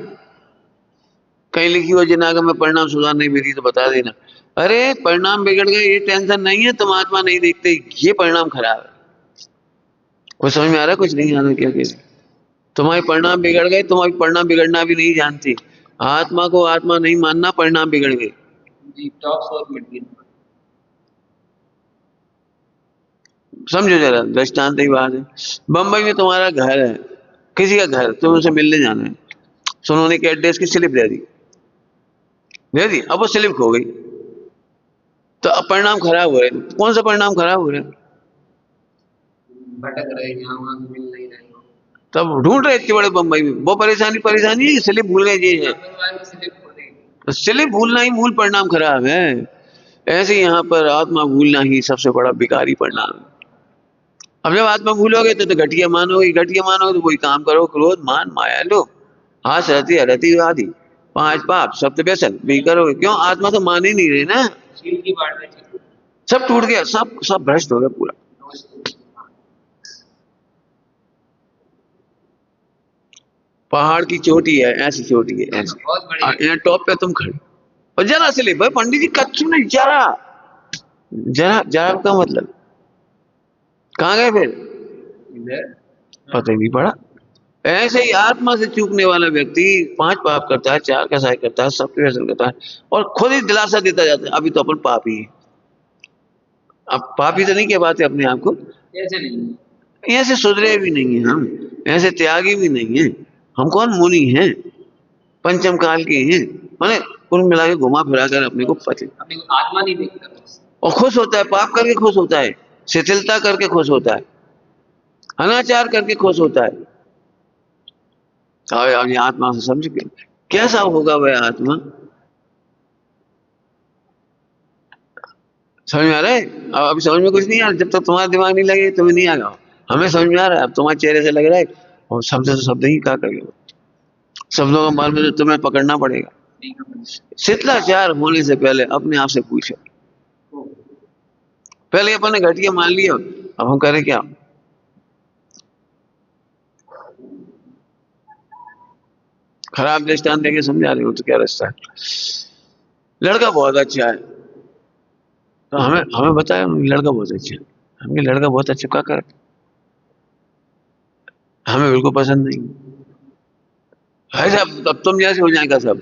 कहीं लिखी हो जिनागम में परिणाम सुधारने की विधि तो बता देना। अरे परिणाम बिगड़ गए ये टेंशन नहीं है, तुम आत्मा नहीं देखते, ये परिणाम खराब है। कुछ समझ में आ रहा है? कुछ नहीं आ रहा क्या कह रहे? तुम्हारे परिणाम बिगड़ गए, तुम्हारी परिणाम बिगड़ना भी नहीं जानती। आत्मा को आत्मा नहीं मानना, परिणाम बिगड़ गए। जी टॉप और मिड गई। समझो जरा, दृष्टांत ही बात है। बंबई में तुम्हारा घर है, किसी का घर, तुम उनसे मिलने जाना है, तो उन्होंने एक एड्रेस की स्लिप दे दी, अब वो स्लिप खो गई, तो अब परिणाम खराब हो रहे। कौन सा परिणाम खराब हो रहा है? भटक रहे यहाँ वहाँ मिल नहीं रहे हो। तब ढूंढ रहे इतने बड़े बंबई में, वो परेशानी परेशानी है कि स्लिप भूल गए ये है। लापरवाही से स्लिप हो गई। तो स्लिप भूलना ही मूल परिणाम खराब है। ऐसे ही यहाँ पर आत्मा भूलना ही सबसे बड़ा बेकारी परिणाम है। अब जब आत्मा भूलोगे तो घटिया मानोगे, घटिया मानोगे तो वही काम करो, क्रोध मान माया लो, हास रति अरति आदि 5 पाप सप्त व्यसन भी करोगे। क्यों? आत्मा तो मान ही नहीं रही ना, चील की बाढ़ में चील। सब टूट गया, सब सब भ्रष्ट हो गया पूरा। पहाड़ की चोटी है, ऐसी चोटी है ऐसी, बहुत बढ़िया। यहाँ टॉप पे तुम खड़े और जरा से ले भाई पंडित जी कच्चू नहीं, जरा जरा जरा का मतलब कहाँ गए फिर? इधर पता ही नहीं पड़ा। ऐसे ही आत्मा से चूकने वाला व्यक्ति 5 पाप करता है, 4 कसाई करता है, सब व्यसन करता है और खुद ही दिलासा देता जाता है अभी तो अपन पापी है। अब पापी तो नहीं कह पाते अपने आप को, ऐसे नहीं। ऐसे सुधरे भी नहीं है हम, ऐसे त्यागी भी नहीं है हम। कौन? मुनि हैं, पंचम काल के हैं, माने कुल मिला के घुमा फिरा कर अपने को पति अपने को आत्मा नहीं देखता बस। और खुश होता है, पाप करके खुश होता है, शिथिलता करके खुश होता है, अनाचार करके खुश होता है। और ये आत्मा से समझ के कैसा होगा वह आत्मा? समझ में आ रहा है? अब अभी समझ में कुछ नहीं आ रहा, जब तक तुम्हारा दिमाग नहीं लगे तुम्हें नहीं आएगा। हमें समझ में आ रहा है, अब तुम्हारे चेहरे से लग रहा है और शब्द से शब्द ही क्या करेगा, शब्दों का माल में तो तुम्हें पकड़ना पड़ेगा। शिथिलाचार होने से पहले अपने आप से पूछो, पहले अपन ने घटिया मान लिया, अब हम करें क्या? खराब दृष्टांत देके समझा रहे हो तो क्या रास्ता है? लड़का बहुत अच्छा है, तो हमें हमें बताया लड़का बहुत अच्छा है, हमें लड़का बहुत अच्छा क्या कर, हमें बिल्कुल पसंद नहीं है साहब, अब तुम जैसे हो जाएगा सब।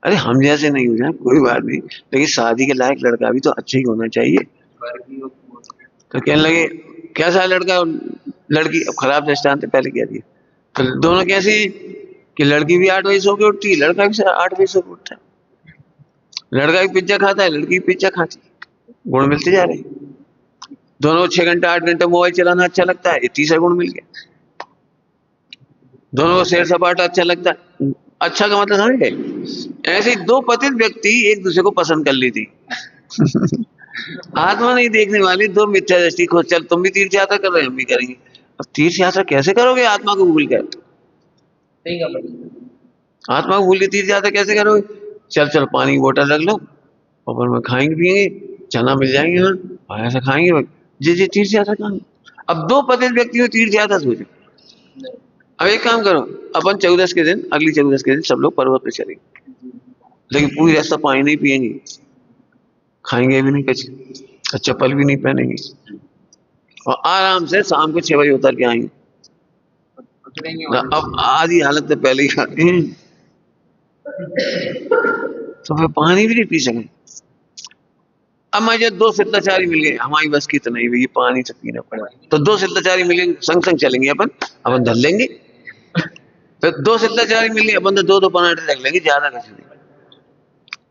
अरे हम जैसे नहीं हो जाए कोई बात नहीं, लेकिन शादी के लायक लड़का भी तो अच्छा ही होना चाहिए। तो कहने लगे कैसा है लड़का लड़की? अब खराब दृष्टांत है, पहले कह दिया। तो दोनों कैसे हैं कि लड़की भी 8 बजे सो के उठती है, लड़का भी 8 बजे सो के उठता है, लड़का भी पिज्जा खाता है, लड़की भी पिज्जा खाती है, गुण मिलते जा रहे हैं। दोनों 6 घंटा 8 घंटा मोबाइल चलाना अच्छा लगता है, ये तीसरा गुण मिल गया। दोनों को सैर सपाटा अच्छा लगता है, अच्छा का मतलब समझ गए? ऐसे ही 2 पतित व्यक्ति एक दूसरे को पसंद कर ली थी। आत्मा नहीं देखने वाली 2 मिथ्या दृष्टि को, चल तुम भी तीर्थ यात्रा कर रहे हैं, हम भी करेंगे। अब तीर्थ यात्रा कैसे करोगे आत्मा को भूल कर? सही का मतलब। आत्मा को भूल के तीर्थ यात्रा कैसे करोगे? चल चल पानी की बोतल रख लो, ऊपर में खाएंगे पियेंगे, चना मिल जाएंगे और ऐसा खाएंगे, जी जी तीर्थ यात्रा कहाँ? अब 2 पतित व्यक्ति को तीर्थ यात्रा सोचो। अब एक काम करो, अपन 14 के दिन, अगली 14 के दिन सब लोग पर्वत पे चलेंगे, लेकिन पूरी रास्ता पानी नहीं पियेंगे, खाएंगे भी नहीं कुछ, चप्पल भी नहीं पहनेंगे और आराम से शाम को 6 बजे उतर के आएंगे। अब आधी हालत तो पहले ही खाते हैं, तो फिर पानी भी नहीं पी सके। अब मुझे 2 शिष्टाचारी मिल गए, हमारी बस की तो नहीं भैया, पानी तो पीना पड़ेगा, तो 2 शिष्टाचारी मिलेंगे, संग संग चलेंगे, अपन धर लेंगे। फिर 2 शिष्टाचारी मिल गए, अपन तो 2 पराठे रख लेंगे, ज्यादा कुछ नहीं।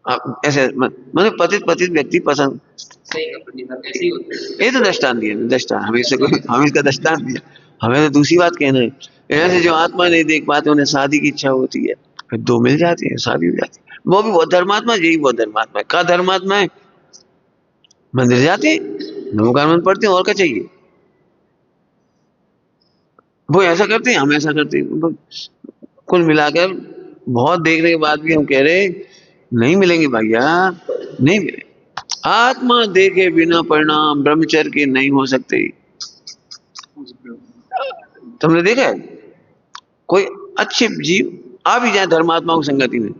अब ऐसे मैंने पतित पतित व्यक्ति पसंद, सही का मतलब ऐसे ही होता है। ये तो दृष्टांत दिया, दृष्टांत हमें से कोई, हम इसका दृष्टांत दिया, हमें तो दूसरी बात कहना है। ऐसे जो आत्मा नहीं देख पाते उन्हें शादी की इच्छा होती है, फिर 2 मिल जाती है, शादी हो जाती है। वो भी बहुत धर्मात्मा, यही बहुत धर्मात्मा है। का धर्मात्मा है? मंदिर जाते हैं, नमोकार मंत्र पढ़ते हैं, और क्या चाहिए? वो ऐसा करते हैं, हम ऐसा करते हैं, कुल मिलाकर बहुत देखने के बाद भी हम कह रहे नहीं मिलेंगे भैया, नहीं मिले। आत्मा देखे बिना परिणाम ब्रह्मचर्य के नहीं हो सकते। तुमने देखा है कोई अच्छे जीव आ भी जाए धर्मात्मा की संगति में,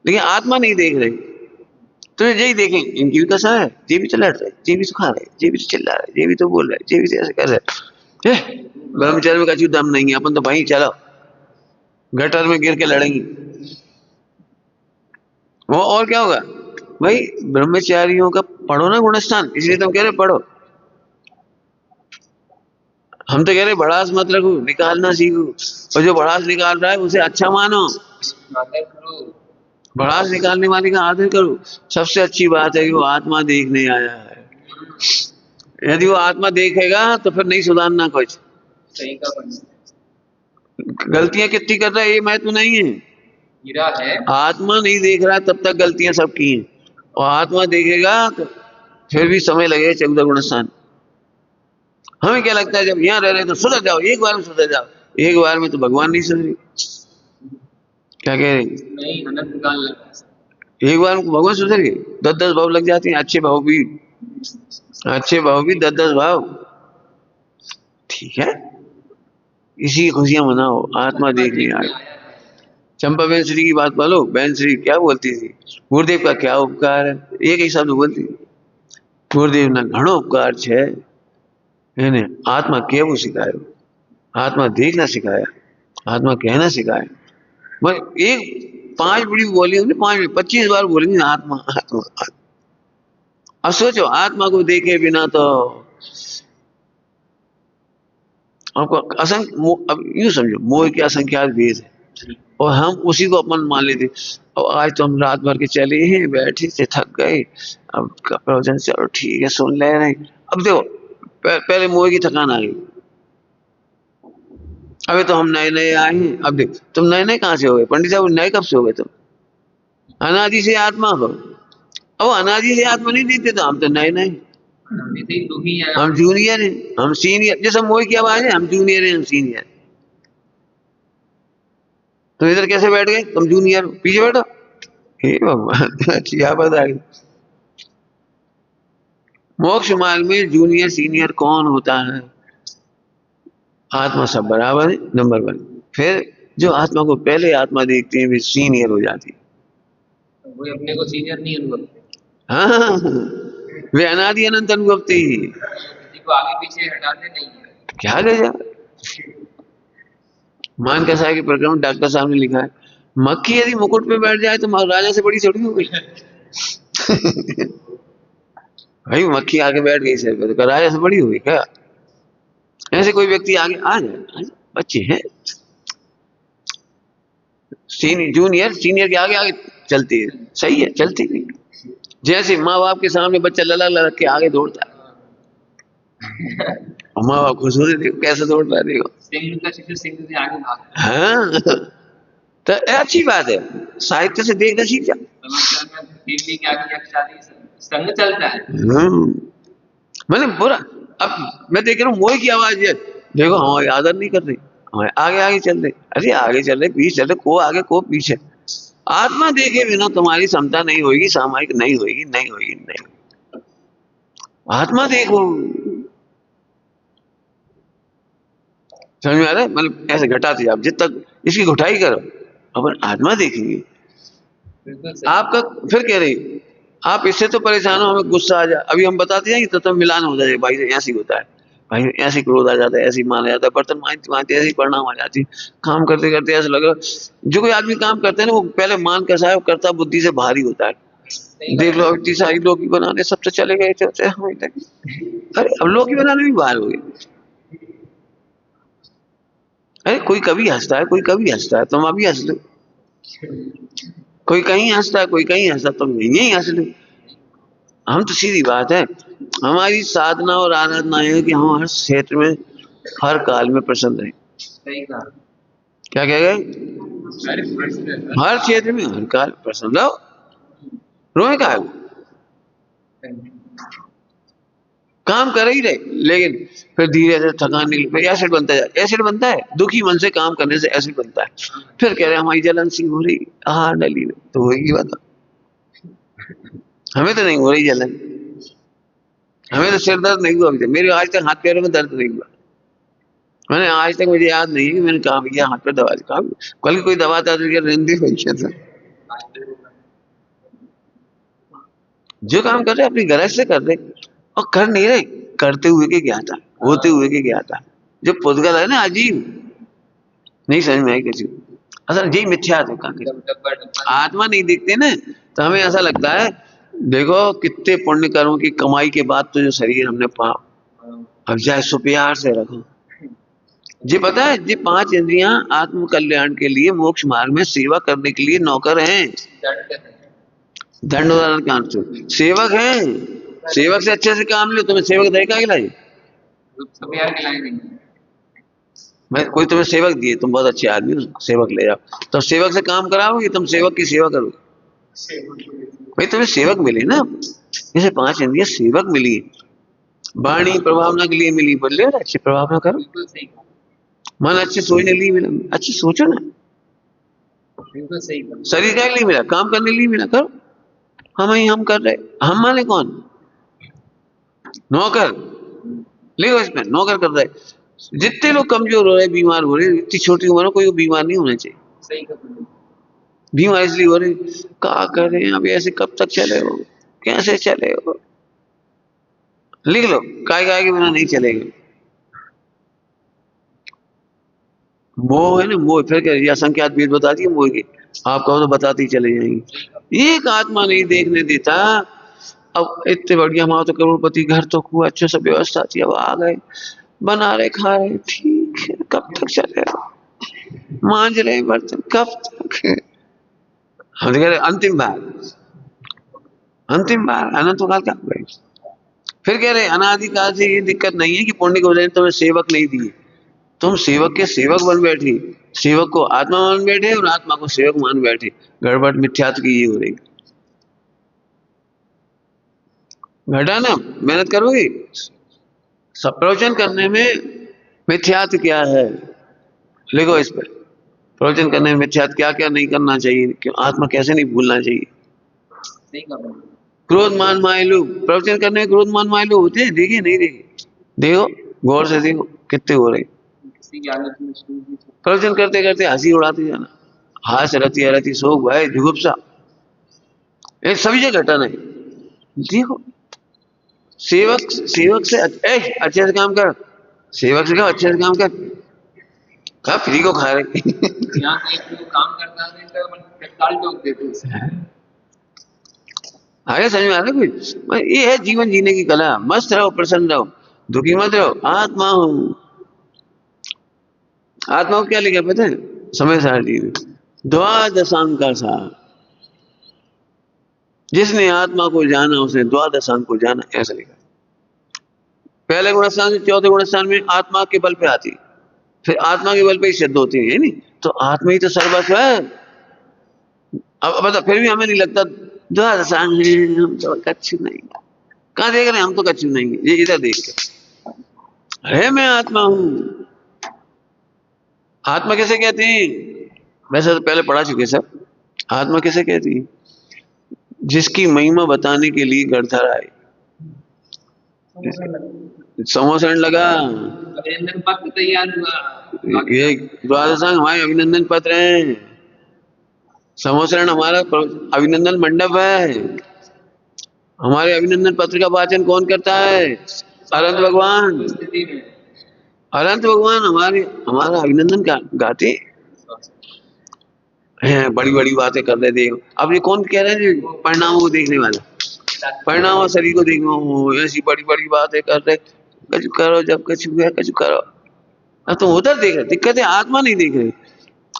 लेकिन आत्मा नहीं देख रहे, तो यही देखें इनकी भी कसा है, ये भी तो लड़ रहे, ये भी तो खा रहे, ये भी तो चिल्ला रहे, ये भी तो बोल रहे, ये भी तो ऐसे कर रहे। ब्रह्मचर्य में कछु दम नहीं है, अपन तो भाई चलो गटर में गिर के लड़ेंगे। वो और क्या होगा भाई, ब्रह्मचारियों का पढ़ो ना गुणस्थान, इसलिए तुम कह रहे पढ़ो। हम तो कह रहे भड़ास मत रखो, निकालना सीखो, और जो भड़ास निकाल रहा है उसे अच्छा मानो, भड़ास निकालने वाले का आदर करो। सबसे अच्छी बात है कि वो आत्मा देखने आया है। यदि वो आत्मा देखेगा तो फिर नहीं सुधारना कुछ। गलतियां कितनी कर रहा है ये महत्व नहीं है, है। आत्मा नहीं देख रहा तब तक गलतियां सबकी हैं, और आत्मा देखेगा तो फिर भी समय लगेगा 14 गुणस्थान। हमें क्या लगता है जब यहाँ रह रहे तो सुधर जाओ, एक बार में सुधर जाओ, एक बार में तो भगवान नहीं सुधरे। क्या कह रहे नहीं, अनंत काल लगा, एक बार में भगवान सुधर गए, 10-10 भाव लग जाते हैं, अच्छे भाव भी 10-10 भाव। ठीक है, इसी की खुशियां मनाओ, आत्मा देखने आए। चंपा बहन श्री की बात बोलो, बहन श्री क्या बोलती थी, गुरुदेव का क्या उपकार है, एक ही शब्द बोलती, गुरुदेव ना घणो उपकार छे, એને आत्मा કેવું सिखायो, आत्मा देखना सिखाया, आत्मा कहना सिखाया। बस एक 5 बड़ी बोली हमने, 5 में 25 बार बोलेंगे आत्मा आत्मा आत्मा। अब सोचो आत्मा को देखे बिना तो आपको असंख्य, अब यूं समझो मोह के असंख्यात भेद है, और हम उसी को अपन मान लेते। और आज तो हम रात भर के चले हैं, बैठे थे, थक गए, अब प्रवचन चलो ठीक है सुन ले रहे। अब देखो पहले मोह की थकान आ गई, अबे तो हम नए नए आए हैं। अब देख तुम नए नए कहाँ से हो गए, पंडित साहब नए कब से हो गए तुम, अनादि से आत्मा हो। अब अनादि से आत्मा नहीं देखते तो हम तो नए नए, हम जूनियर हैं, हम सीनियर, जैसे मोह की आवाज है, हम जूनियर हैं, हम सीनियर। तो इधर कैसे बैठ गए, तुम जूनियर पीछे बैठो, हे भगवान अच्छी आवाज आ गई। मोक्ष मार्ग में जूनियर सीनियर कौन होता है, आत्मा सब बराबर है, नंबर 1। फिर जो आत्मा को पहले आत्मा देखते हैं वे सीनियर हो जाती है, वो अपने को सीनियर नहीं अनुभव, हाँ वे अनादि अनंत अनुभवते ही, किसी को आगे पीछे हटाते नहीं है। क्या गजब। मान कसाई के प्रकरण डॉक्टर साहब ने लिखा है, मक्खी यदि मुकुट पे बैठ जाए तो राजा से बड़ी थोड़ी हो गई भाई मक्खी आके बैठ गई सर पे तो राजा से बड़ी हो गई क्या। ऐसे कोई व्यक्ति आगे आ जाए, बच्चे हैं जूनियर सीनियर के आगे आगे चलती है, सही है चलती नहीं। जैसे माँ बाप के सामने बच्चा लला लला के आगे दौड़ता है और माँ बाप खुश होते, देखो कैसे दौड़ रहा है, देखो सिंह से आगे भाग। हाँ तो अच्छी बात है, साहित्य से देखना सीख जा, संग चलता है। मैंने बुरा, अब मैं देख रहा हूँ मोह की आवाज है, देखो हमारी आदर नहीं कर रही, हमारे आगे आगे चल रहे, अरे आगे चल रहे पीछे चल रहे, को आगे को पीछे। आत्मा देखे बिना तुम्हारी क्षमता नहीं होगी, सामायिक नहीं होगी, नहीं होगी, नहीं होगी। आत्मा देखो, समझ में आ रहा है, मतलब ऐसे घटाते आप जितना इसकी घटाई करो, अपन आत्मा देखेंगे आपका। फिर कह रही आप इससे तो परेशान हो, हमें गुस्सा आ जाए, अभी हम बताते जाएंगे तो मिलान हो जाए, भाई ऐसे ही होता है, भाई ऐसे क्रोध आ जाता है, ऐसे ही मान जाता है, बर्तन मांजते मांजते ऐसे ही परिणाम आ जाती है, काम करते करते ऐसा लग रहा। जो कोई आदमी काम करता है ना वो पहले मान कैसा है, करता बुद्धि से भारी होता है। देख लो इतनी सारी लोग बनाने सब तो चले गए थे, अरे अब लोग बनाने भी बाहर हो गए। अरे कोई कभी हंसता है, कोई कभी हंसता है, तुम अभी हंस लो, कोई कहीं हंसता है, कोई कहीं हंसता, तुम यही हंस लो। हम तो सीधी बात है, हमारी साधना और आराधना है कि हम हर क्षेत्र में हर काल में प्रसन्न रहे। क्या कह गए, हर क्षेत्र में हर काल प्रसन्न रहो, रोए का है काम कर ही रहे, लेकिन फिर धीरे से थकान नहीं, फिर एसिड बनता है। एसिड बनता है दुखी मन से काम करने से, एसिड बनता है। फिर कह रहे हमारी जलन सी हो रही, हाँ डली तो होगी बता। हमें तो नहीं हो रही जलन, हमें तो सिर दर्द नहीं हुआ अभी तक, मेरे आज तक हाथ पैरों में दर्द नहीं हुआ। मैंने आज तक, मुझे याद नहीं है कि मैंने कहा भैया हाथ पे दवा दिखा, कल कोई दवा था तो रेंदी था। जो काम कर रहे अपनी गरज से कर रहे, और कर नहीं रहे, करते हुए के क्या था, होते हुए के क्या था। जो पुद्गल है ना अजीब, नहीं समझ में आई किसी को। असल यही मिथ्या है। आत्मा नहीं दिखते ना, तो हमें ऐसा लगता है देखो कितने पुण्य कर्मों की कमाई के बाद तो जो शरीर हमने पा, अब जाए सो प्यार से रखो। जी पता है, जी 5 इंद्रियां आत्म कल्याण के लिए, मोक्ष मार्ग में सेवा करने के लिए नौकर हैं। दंड सेवक हैं। सेवक से अच्छे से काम लो, तुम्हें सेवक देगा खिलाए। मैं कोई तुम्हें सेवक दिए, तुम बहुत अच्छे आदमी हो, सेवक ले जाओ, तो सेवक से काम कराओगे, तुम सेवक की सेवा करोगे। भाई तुम्हें सेवक मिले ना, जैसे 5 इंद्रियां सेवक मिली, वाणी प्रभावना के लिए मिली, बोले अच्छी प्रभावना करो। मन अच्छे सोचने के लिए मिला, अच्छी सोचो ना। शरीर के लिए मिला, काम करने के लिए मिला, करो। हम कर रहे, हम माने कौन, नौकर। लिखो इसमें, नौकर कर रहे। जितने लोग कमजोर हो रहे, बीमार हो रहे, इतनी छोटी उम्र में कोई बीमार नहीं होना चाहिए। बीमार इसलिए हो रहे, क्या कर रहे हैं अभी, ऐसे कब तक चले हो, कैसे चले हो। लिख लो, काय के बिना नहीं चलेगा। मोह है ना, मोह। फिर क्या असंख्यात भेद बता दिए मोह के, आप कहो तो बताते ही चले जाएंगे। एक आत्मा नहीं देखने देता। अब इतने बढ़िया हमारा तो करोड़पति घर तो हुआ, अच्छे से व्यवस्था थी, अब आ गए बना रहे खा रहे, ठीक है, कब तक चलेगा, मांज रहे बर्तन, कब तक। हम कह रहे अंतिम बार, अंतिम बार, अनंत काल का। फिर कह रहे अनादिकाल से ये दिक्कत नहीं है कि पुण्य की वजह से तुम्हें सेवक नहीं दिए, तुम सेवक के सेवक बन बैठे, सेवक को आत्मा मान बैठे और आत्मा को सेवक मान बैठे। गड़बड़ मिथ्यात्व की ये हो रही। घटा ना, मेहनत करोगे। सब प्रवचन करने में मिथ्यात्व क्या है, लिखो इस पर। प्रवचन करने में मिथ्यात्व क्या क्या नहीं करना चाहिए, क्यों आत्मा कैसे नहीं भूलना चाहिए। क्रोध मान माय लोग, प्रवचन करने में क्रोध मान माय लोग होते हैं, देखिए नहीं देखिए, देखो गौर से देखो कितने हो रहे। प्रवचन करते करते हंसी उड़ाते जाना, हाथ रती रहती शोक भाई जुगुप्सा, ये सभी जगह घटना है। देखो सेवक, सेवक से अच्छे से काम कर, सेवक से कहो अच्छे से काम कर, कहा फ्री को खा रहे। काम करता है, आगे समझ में आ रहा कुछ। ये है जीवन जीने की कला। मस्त रहो, प्रसन्न रहो, दुखी मत रहो। आत्मा हूं, आत्मा को क्या लिखा पता है समय सारणी में, द्वादशांक का सार। जिसने आत्मा को जाना उसने द्वादशांक को जाना, ऐसा लिखा। पहले गुणस्थान से चौथे गुणस्थान में आत्मा के बल पे आती, फिर आत्मा के बल पे ही सिद्ध होती है नहीं, तो आत्मा ही तो सर्वस्व है। अब बता, फिर भी हमें नहीं लगता द्वादशांक हम तो कच्छु नहीं, कहाँ देख रहे हैं हम तो कच्छु नहीं, ये इधर देख के, अरे मैं आत्मा हूं। आत्मा किसे कहते हैं, वैसे तो पहले पढ़ा चुके सब। आत्मा किसे कहती है, जिसकी महिमा बताने के लिए गढ़धर आए। समोसन लगा, अभिनंदन पत्र तैयार हुआ, ये द्वादशांग हमारे अभिनंदन पत्र हैं। समोसरण हमारा अभिनंदन मंडप है। हमारे अभिनंदन पत्र का वाचन कौन करता है, अनंत भगवान। अनंत भगवान हमारा अभिनंदन गाते हैं, बड़ी बड़ी बातें कर रहे थे। अब ये कौन कह रहे हैं, परिणामों को देखने वाला, परिणाम और शरीर को देखना, ऐसी बड़ी बड़ी बातें कर रहे, कछु करो जब कछु है कछु करो। अब तुम उधर देख रहे, दिक्कत है आत्मा नहीं देख रहे।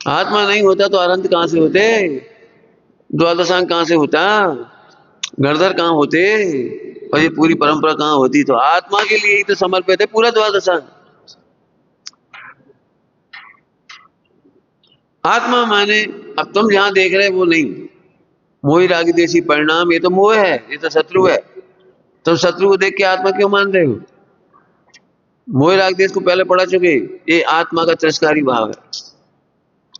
आत्मा नहीं होता तो अनंत कहां से होते, द्वादशांग कहां से होता, गढ़धर कहां होते, और ये पूरी परंपरा कहां होती। तो आत्मा के लिए ही तो समर्पित है पूरा द्वादशांग। आत्मा माने, अब तुम जहां देख रहे वो नहीं, मोही रागी देशी परिणाम, ये तो मोह है, ये तो शत्रु है। तुम शत्रु को देख के आत्मा क्यों मान रहे हो? मोह राग देश को पहले पढ़ा चुके, ये आत्मा का तिरस्कारी भाव है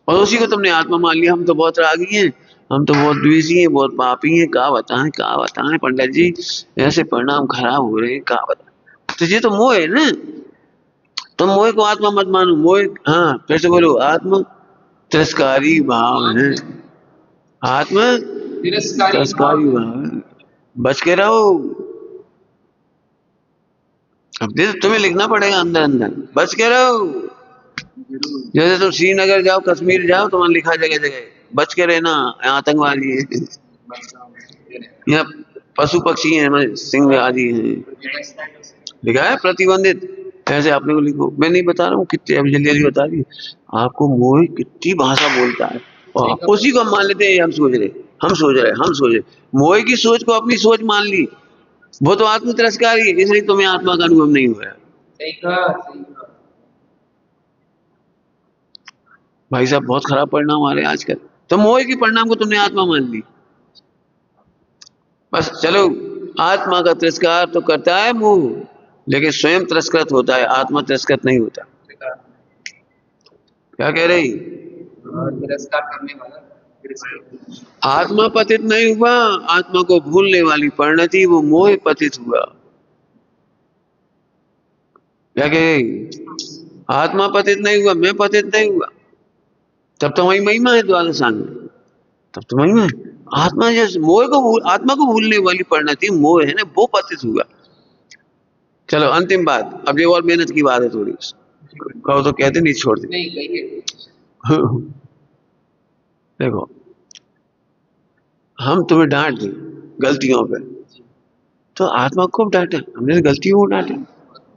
और उसी को तुमने आत्मा मान लिया। हम तो बहुत रागी हैं, हम तो बहुत द्वेषी हैं, बहुत पापी हैं, क्या बताएं पंडित जी, ऐसे परिणाम खराब हो रहे हैं, क्या बताएं। तो ये तो मोह है ना, तुम मोह को आत्मा मत मानो। मोह, हाँ फिर से बोलो, आत्मा तिरस्कारी भाव है, आत्मा तिरस्कारी भाव है, बच के रहो। अब तुम्हें लिखना पड़ेगा अंदर अंदर, बच के रहो। जैसे तुम श्रीनगर जाओ, कश्मीर जाओ, तुम्हारा लिखा जगह जगह बच के रहना, आतंकवादी है, यहाँ पशु पक्षी हैं, सिंह आदि हैं, लिखा है प्रतिबंधित। ऐसे आपने को लिखो, मैं नहीं बता रहा हूँ कितने, अभी जल्दी जल्दी बता दी आपको। मोह कितनी भाषा बोलता है और उसी को हम मान लेते हैं, हम सोच रहे। मोह की सोच को अपनी सोच मान ली, वो तो आत्म तिरस्कारी है, इसलिए तुम्हें आत्मा का अनुभव नहीं हुआ। भाई साहब बहुत खराब परिणाम आ रहे हैं आजकल। तो मोह की परिणाम को तुमने आत्मा मान ली, बस चलो। आत्मा का तिरस्कार तो करता है मोह, लेकिन स्वयं तिरस्कृत होता है, आत्मा तिरस्कृत नहीं होता। क्या कह रही? तिरस्कार करने वाला आत्मा पतित नहीं हुआ, आत्मा को भूलने वाली परिणति वो मोह पतित हुआ। क्या कह रही? आत्मा पतित नहीं हुआ, मैं पतित नहीं हुआ, तब तो वही महिमा है द्वादशांग में, तब तो महिमा है। आत्मा जैसे मोह को आत्मा को भूलने वाली परिणति मोह है ना, वो पतित हुआ। चलो अंतिम बात, अब ये और मेहनत की बात है थोड़ी, कहो तो कहते नहीं छोड़ते। नहीं कहिए। देखो, हम तुम्हें डांट दें गलतियों पे, तो आत्मा को डांटा, हमने तो गलतियों को डांटा,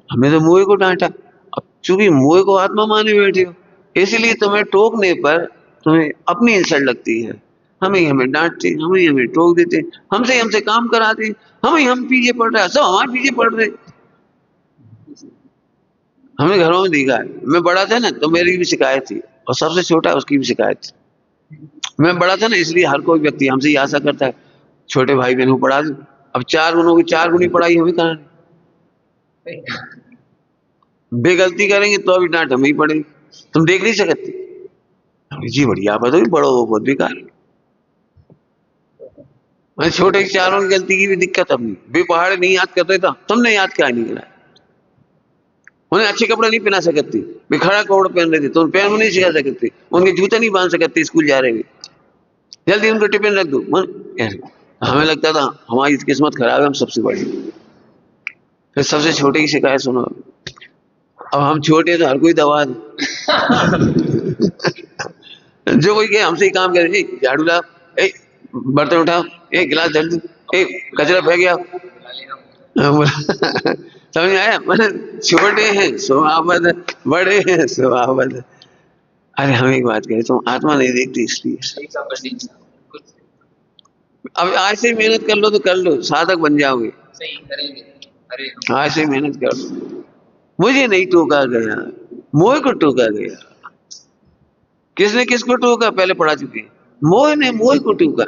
हमने तो मोह को डांटा। अब चूंकि मोह को आत्मा माने बैठे हो, इसलिए तुम्हें टोकने पर तुम्हें अपनी इंसल्ट लगती है। हमें डांटते, हमें टोक देते, हमसे काम कराते, हम पीछे पड़ रहे हैं, सब हमारे पीछे पड़ रहे। हमने घरों में देखा है, मैं बड़ा था ना तो मेरी भी शिकायत थी, और सबसे छोटा उसकी भी शिकायत थी। मैं बड़ा था ना, इसलिए हर कोई व्यक्ति हमसे ये आशा करता है छोटे भाई बहनों को पढ़ा दूं। अब 4 गुणों की 4 गुनी पढ़ाई हमें कहाँ, बेगलती करेंगे तो अभी डांट हमें ही पड़ेगी। तुम देख नहीं सकते जी, बढ़िया बात होगी, बड़ो वो बहुत बेकार है। मैं छोटे 4 की गलती की भी दिक्कत अपनी, वे पहाड़ नहीं याद करते था, तुमने याद क्या नहीं करा। उन्हें अच्छे कपड़े नहीं पहना सकती, वे खड़ा कपड़ा पहन रहे थे, तुम पैर में नहीं सिखा सकते, उनके जूते नहीं बांध सकते स्कूल जा रहे, जल्दी उनको टिफिन रख दो। हमें लगता था हमारी किस्मत खराब है, हम सबसे बड़े। फिर सबसे छोटे की शिकायत सुनो, अब हम छोटे तो हर कोई दबा दे। जो कोई कहे हमसे ही काम करे, झाड़ू लाओ, बर्तन उठाओ, गिलास धर दो, कचरा फेंक आओ। समझ आया? मतलब छोटे हैं स्वभावद, बड़े हैं स्वभावद। अरे हम एक बात कहें, तुम आत्मा नहीं देखती इसलिए। अब आज से मेहनत कर लो तो कर लो, साधक बन जाओगे। सही करेंगे। अरे आज से मेहनत कर लो। मुझे नहीं टोका गया, मोह को टोका गया। किसने किसको टोका? पहले पढ़ा चुके हैं। मोह ने मोह को टोका,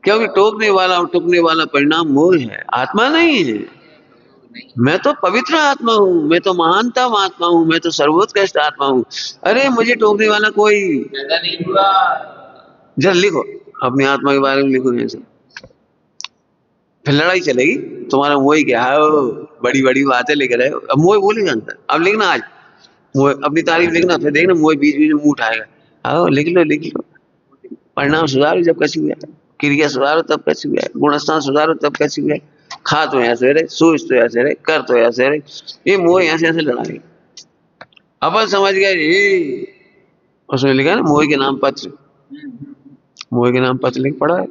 क्योंकि टोकने वाला और टोकने वाला परिणाम मोह है, आत्मा नहीं है। मैं तो पवित्र आत्मा हूँ, मैं तो महानतम आत्मा हूँ, मैं तो सर्वोत्कृष्ट आत्मा हूँ। अरे मुझे टोकने वाला कोई पैदा नहीं हुआ। जरा लिखो अपनी आत्मा के बारे में, लिखो ऐसे, फिर लड़ाई चलेगी। तुम्हारा मोह क्या है, बड़ी बड़ी बातें लिख रहे हो, अब मोह बोलेगा अंदर। अब लिखना, आज मोह अपनी तारीफ लिखना, फिर देखना मोह बीच बीच में मुंह उठाएगा। आओ लिख लो। परिणाम सुधारो जब कछु हुआ, क्रिया सुधारो तब कछु हुआ, गुणस्थान सुधारो तब कछु हुआ। खा तो ऐसे रहे, सोच तो ऐसे रहे, कर तो ऐसे रहे, ये मोह ऐसे ऐसे लड़ाई। अपन समझ गए ये, उसमें लिखा है ना मोह के नाम पत्र, मोह के नाम पत्र लिख पड़ा है।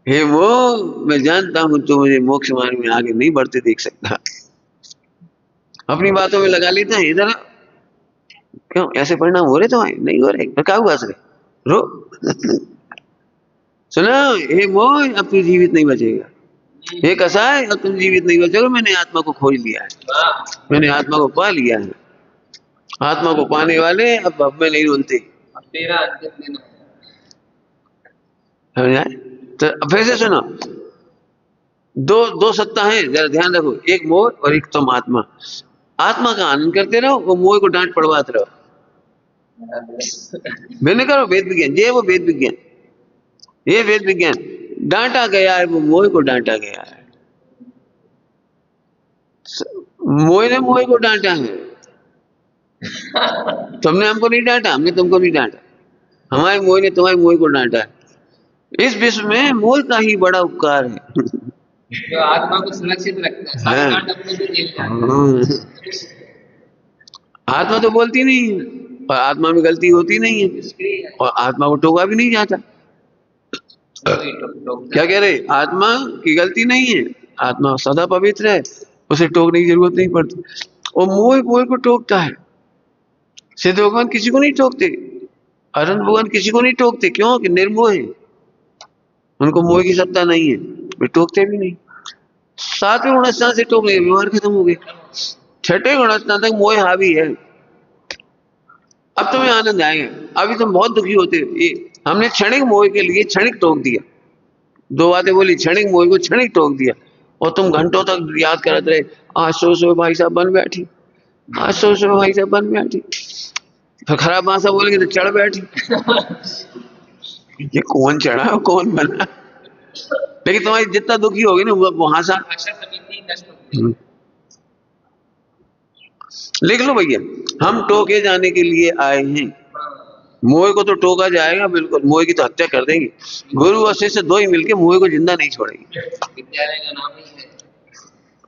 हे मोह, मैं जानता हूं तो मुझे मोक्ष मार्ग में आगे नहीं बढ़ते देख सकता। अपनी बातों में लगा लेता है इधर, क्यों ऐसे परिणाम हो रहे? तो नहीं हो रहे, तो क्या हुआ सर, रो। सुनो, हे मोह, अब तू जीवित नहीं बचेगा। हे कसाय, अब तुम जीवित नहीं बचोगे, मैंने आत्मा को खोज लिया है, मैंने आत्मा को पा लिया है। आत्मा को पाने वाले अब में नहीं रोलते। तेरा अंतिम दिन समझ आए? तो फिर से सुनो, दो दो सत्ता है, जरा ध्यान रखो, एक मोह और एक तुम आत्मा। आत्मा का आनंद करते रहो, वो मोह को डांट पड़वाते रहो। मैंने करो वेद विज्ञान, ये वो वेद विज्ञान, ये वेद विज्ञान। डांटा गया है, वो मोह को डांटा गया है। मोह ने मोह को डांटा है, तुमने हमको नहीं डांटा, हमने तुमको नहीं डांटा। हमारे मोह ने तुम्हारे मोह को डांटा है। इस विश्व में मोह का ही बड़ा उपकार है। जो आत्मा को सुरक्षित रखता है, सारी हाँ। डांट अपने को झेल जाता है। आत्मा तो बोलती नहीं है, और आत्मा में गलती होती नहीं है, और आत्मा को टोका भी नहीं जाता। क्या कह रहे? आत्मा की गलती नहीं है, आत्मा सदा पवित्र है, उसे टोकने की जरूरत नहीं पड़ती। और मोह मोह को टोकता है। सिद्ध भगवान किसी को नहीं टोकते, अनंत भगवान किसी को नहीं टोकते, क्यों? कि निर्मोह है, उनको मोह की सत्ता नहीं है, वे टोकते भी नहीं। सातवें गुणस्थान से टोकने व्यवहार खत्म हो गया। छठे गुणस्थान तक मोह हावी है। अब तुम्हें आनंद आएगा। अभी तुम बहुत दुखी होते हो, ये हमने क्षणिक मोह के लिए क्षणिक टोक दिया, दो बातें बोली, क्षणिक मोह को क्षणिक टोक दिया, और तुम घंटों तक याद करते रहे, आज सो भाई साहब बन बैठी, आज सो भाई साहब बन बैठी। फिर खराब भाषा बोलेंगे तो चढ़ बैठी। ये कौन चढ़ा कौन बना? लेकिन तुम्हारी जितना दुखी होगी ना वो हासा। लिख लो भैया, हम टोके जाने के लिए आए हैं। मोह को तो टोका जाएगा, बिल्कुल, मोह की तो हत्या कर देंगे। गुरु और शिष्य दो ही मिलके मोह को जिंदा नहीं छोड़ेंगे। विद्यालय का नाम ही है।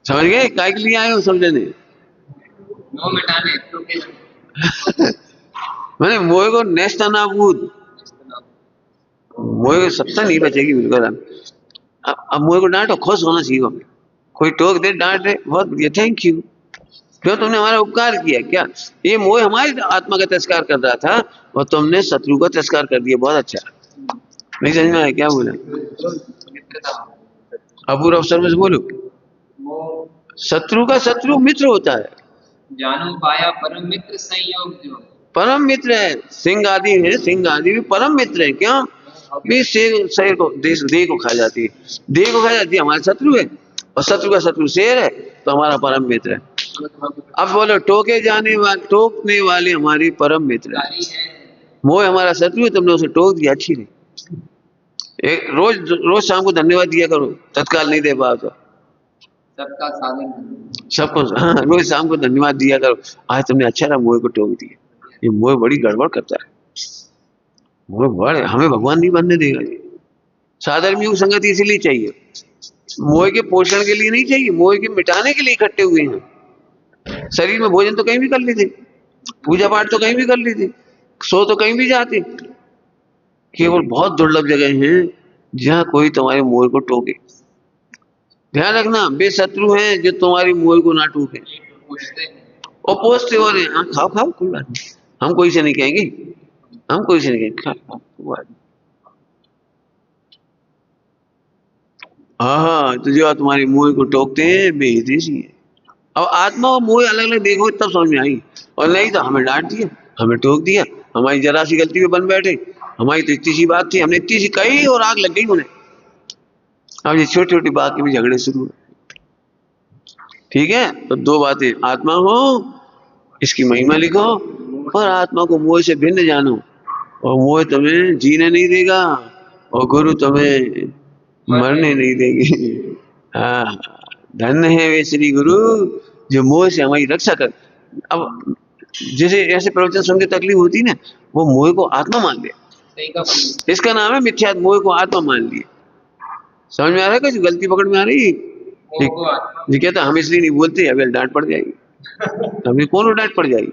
समझ गए? काय के लिए आए हो समझने? मोह मिटाने, टोके मैंने मोह को नेस्तनाबूद, मोह की सत्ता नहीं बचेगी बिल्कुल। अब मोह को डांटो, खुश होना सीखो। कोई टोक दे, डांट दे, बहुत बढ़िया, थैंक यू, क्यों? तुमने हमारा उपकार किया। क्या ये मोह हमारी आत्मा का तिरस्कार कर रहा था, और तुमने शत्रु का तिरस्कार कर दिया, बहुत अच्छा। नहीं समझ में आया क्या बोला? अपूर्व अवसर में बोलो, शत्रु का शत्रु मित्र होता है। जानो पाया परम मित्र संयोग जो। परम मित्र है, सिंह आदि है, सिंह आदि भी परम मित्र है। क्यों? भी शेर को देह को खा जाती है, देह को खा जाती है, हमारे शत्रु है, और शत्रु का शत्रु शेर है, तो हमारा परम मित्र है। अब बोलो, टोकने वाले हमारी परम मित्र है। मोह हमारा शत्रु है, तुमने उसे टोक दिया, अच्छी नहीं। रोज रोज शाम को धन्यवाद दिया करो, तत्काल नहीं दे पाओ तो सबका साधन सबको। हाँ, रोज शाम को धन्यवाद दिया करो, आज तुमने अच्छा रहा, मोह को टोक दिया। ये मोह बड़ी गड़बड़ करता है, मोह बड़े, हमें भगवान नहीं बनने देगा। ये साधर्मी की संगति इसीलिए चाहिए, मोह के पोषण के लिए नहीं चाहिए, मोह के मिटाने के लिए इकट्ठे हुए हैं। शरीर में भोजन तो कहीं भी कर लेते, पूजा पाठ तो कहीं भी कर लेते, सो तो कहीं भी जाते, केवल बहुत दुर्लभ जगह हैं जहां कोई तुम्हारे मोह को टोके। ध्यान रखना, वे शत्रु हैं जो तुम्हारी मोह को ना टोके और पोषते हो रहे हैं। हाँ, खाओ खाओ, कोई बात नहीं, हम कोई से नहीं कहेंगे, हम कोई से नहीं कहेंगे, खाओ। हाँ, तो जो तुम्हारी मोह को टोकते हैं वे हितैषी है। अब आत्मा और मोह अलग अलग देखो तब समझ में आई, और नहीं तो हमें डांट दिया, हमें टोक दिया, हमारी जरा सी गलती पे बन बैठे, हमारी तो इतनी सी बात थी, हमने इतनी सी कही और आग लग गई उन्हें। अब ये छोटी छोटी बात के भी झगड़े शुरू हुए। ठीक है, तो दो बातें, आत्मा हो इसकी महिमा लिखो, और आत्मा को मोह से भिन्न जानो, और मोह तुम्हें जीने नहीं देगा, और गुरु तुम्हें मरने नहीं देगी। हाँ, धन्य है वे श्री गुरु जो मोह से हमारी रक्षा कर। अब जैसे ऐसे प्रवचन सुन के तकलीफ होती ना, वो मोह को आत्मा मान लिया, इसका नाम है मिथ्या। मोह को आत्मा मान लिया। समझ में आ रहा है? कुछ गलती पकड़ में आ रही? ये कहता हम इसलिए नहीं बोलते, अभी डांट पड़ जाएगी, अभी कौन डांट पड़ जाएगी?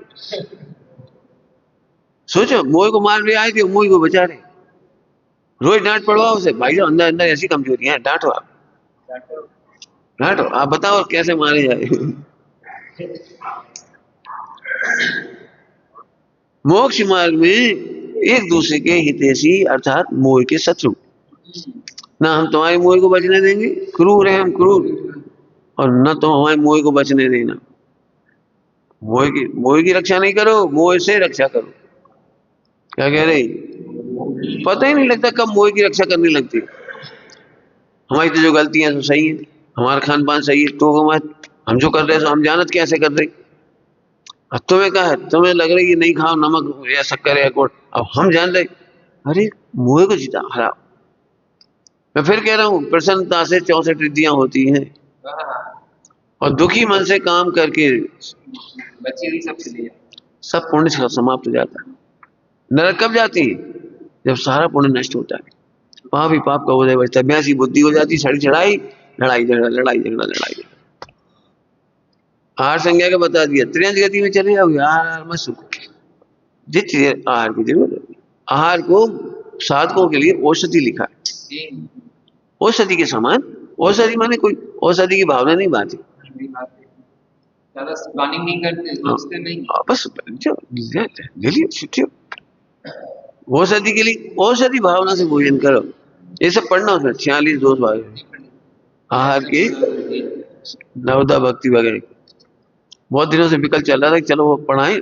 सोचो, मोह को मार रहे आए थे, मोह को बचा रहे, रोज डांट पड़वाओ उसे, भाई साहब अंदर अंदर ऐसी कमजोरियां हैं, डांटो आप, डांटो आप, बताओ कैसे मारे जाए। मोक्ष मार्ग में एक दूसरे के हितैषी अर्थात मोह के शत्रु, ना हम तुम्हारे मोह को बचने देंगे, क्रूर है हम, क्रूर, और न तुम हमारे मोह को बचने देना। मोह की रक्षा नहीं करो, मोह से रक्षा करो। क्या कह रहे? पता ही नहीं लगता कब मोह की रक्षा करने लगती। हमारी तो जो गलतियां तो सही है, हमारा खान पान सही है, तो मत, हम जो कर रहे हैं हम जानत कैसे कर रहे। अब तुम्हें कहा है, तुम्हें लग रही है नहीं खाओ नमक या शक्कर या गुड़, अब हम जान रहे अरे मुंह को जीता हरा। मैं फिर कह रहा हूँ प्रसन्नता से 64 रिद्धियां होती हैं, और दुखी मन से काम करके बची हुई सब चली जाती। सब पुण्य समाप्त हो जाता है। नरक कब जाती है? जब सारा पुण्य नष्ट होता है, पाप ही पाप का उदय बचता है, भैंसी बुद्धि हो जाती, सड़ी चढ़ाई, लड़ाई झगड़ा लड़ाई झगड़ा लड़ाई झगड़ा। आहार संज्ञा का बता दिया, त्रियंज गति में चले जाओगे, आहार मत सुखो, जिस आहार की जरूरत है। आहार को साधकों के लिए औषधि लिखा है, औषधि के समान। औषधि माने कोई औषधि की भावना नहीं बांधी, ज्यादा प्लानिंग नहीं करते, सोचते नहीं। बस जो ले लिया छुट्टी। औषधि के लिए औषधि भावना से भोजन करो, ये सब पढ़ना उसमें 46 दोष भाग आहार के, नवदा भक्ति वगैरह। बहुत दिनों से विकल्प चल रहा था कि चलो वो पढ़ाएं,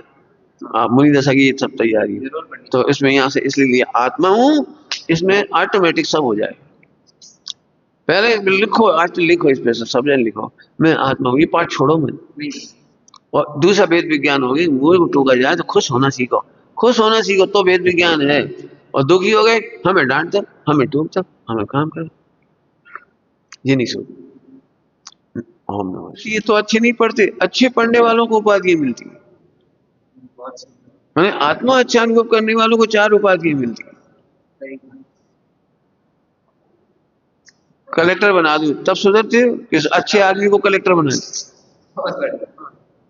मुनि दशा की ये सब तैयारी है, तो इसमें यहाँ से इसलिए लिया आत्मा हूँ, इसमें ऑटोमेटिक सब हो जाए। पहले लिखो, आज तो लिखो, इस पे सब जन लिखो मैं आत्मा हूँ, ये पाठ छोड़ो मैं। और दूसरा वेद विज्ञान होगी, मुंह टूका जाए तो खुश होना सीखो, खुश होना सीखो तो वेद विज्ञान है। और दुखी हो गए, हमें डांट दो, हमें टूक दो, हमें काम करो, ये नहीं सोच। ओम नमः शिवाय। ये तो अच्छे नहीं पढ़ते, अच्छे पढ़ने वालों को उपाधियां मिलती है, आत्मा अच्छा अनुभव करने वालों को 4 उपाधियां मिलती है। कलेक्टर बना दो तब सुधरते हो, किस अच्छे आदमी को कलेक्टर बना दो,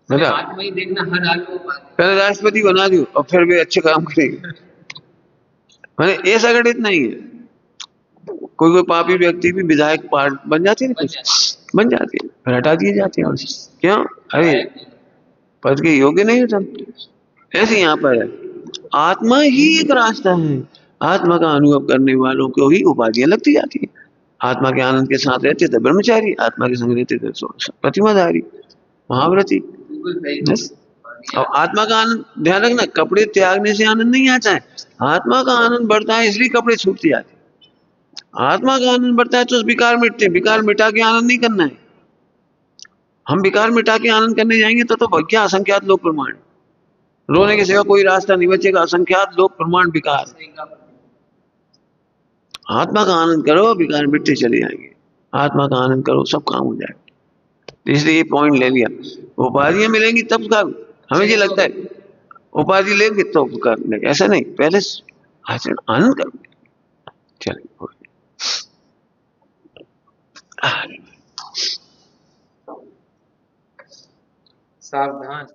देखना हर हाल को पहले राष्ट्रपति बना दो और फिर भी अच्छे काम करेंगे। मैंने ऐसा गणित नहीं है, कोई कोई पापी व्यक्ति भी विधायक पार्ट बन जाती है, कुछ बन जाती है, फिर हटा दिए जाते हैं। क्यों? अरे पद के योग्य नहीं होता। ऐसे यहाँ पर है, आत्मा ही एक रास्ता है, आत्मा का अनुभव करने वालों को ही उपाधियां लगती जाती है। आत्मा के आनंद के साथ रहते थे ब्रह्मचारी, आत्मा के संग रहते थे प्रतिमाधारी महाव्रती। और आत्मा का आनंद ध्यान रखना, कपड़े त्यागने से आनंद नहीं आता है, आत्मा का आनंद बढ़ता है इसलिए कपड़े छूटते जाते। आत्मा का आनंद बढ़ता है तो विकार मिटते, विकार मिटा के आनंद नहीं करना है। हम विकार मिटा के आनंद करने जाएंगे तो क्या असंख्यात लोक प्रमाण, रोने के सिवा कोई रास्ता नहीं बचेगा, असंख्यात लोक प्रमाण विकार। आत्मा का आनंद करो, विकार मिटते चले जाएंगे, आत्मा का आनंद करो, सब काम हो जाएगा। इसलिए ये पॉइंट ले लिया, उपाधियां मिलेंगी तब का, हमें ये लगता है उपाधि लेंगे तो करने, ऐसा नहीं, पहले आचरण आनंद करो। चलिए सावधान।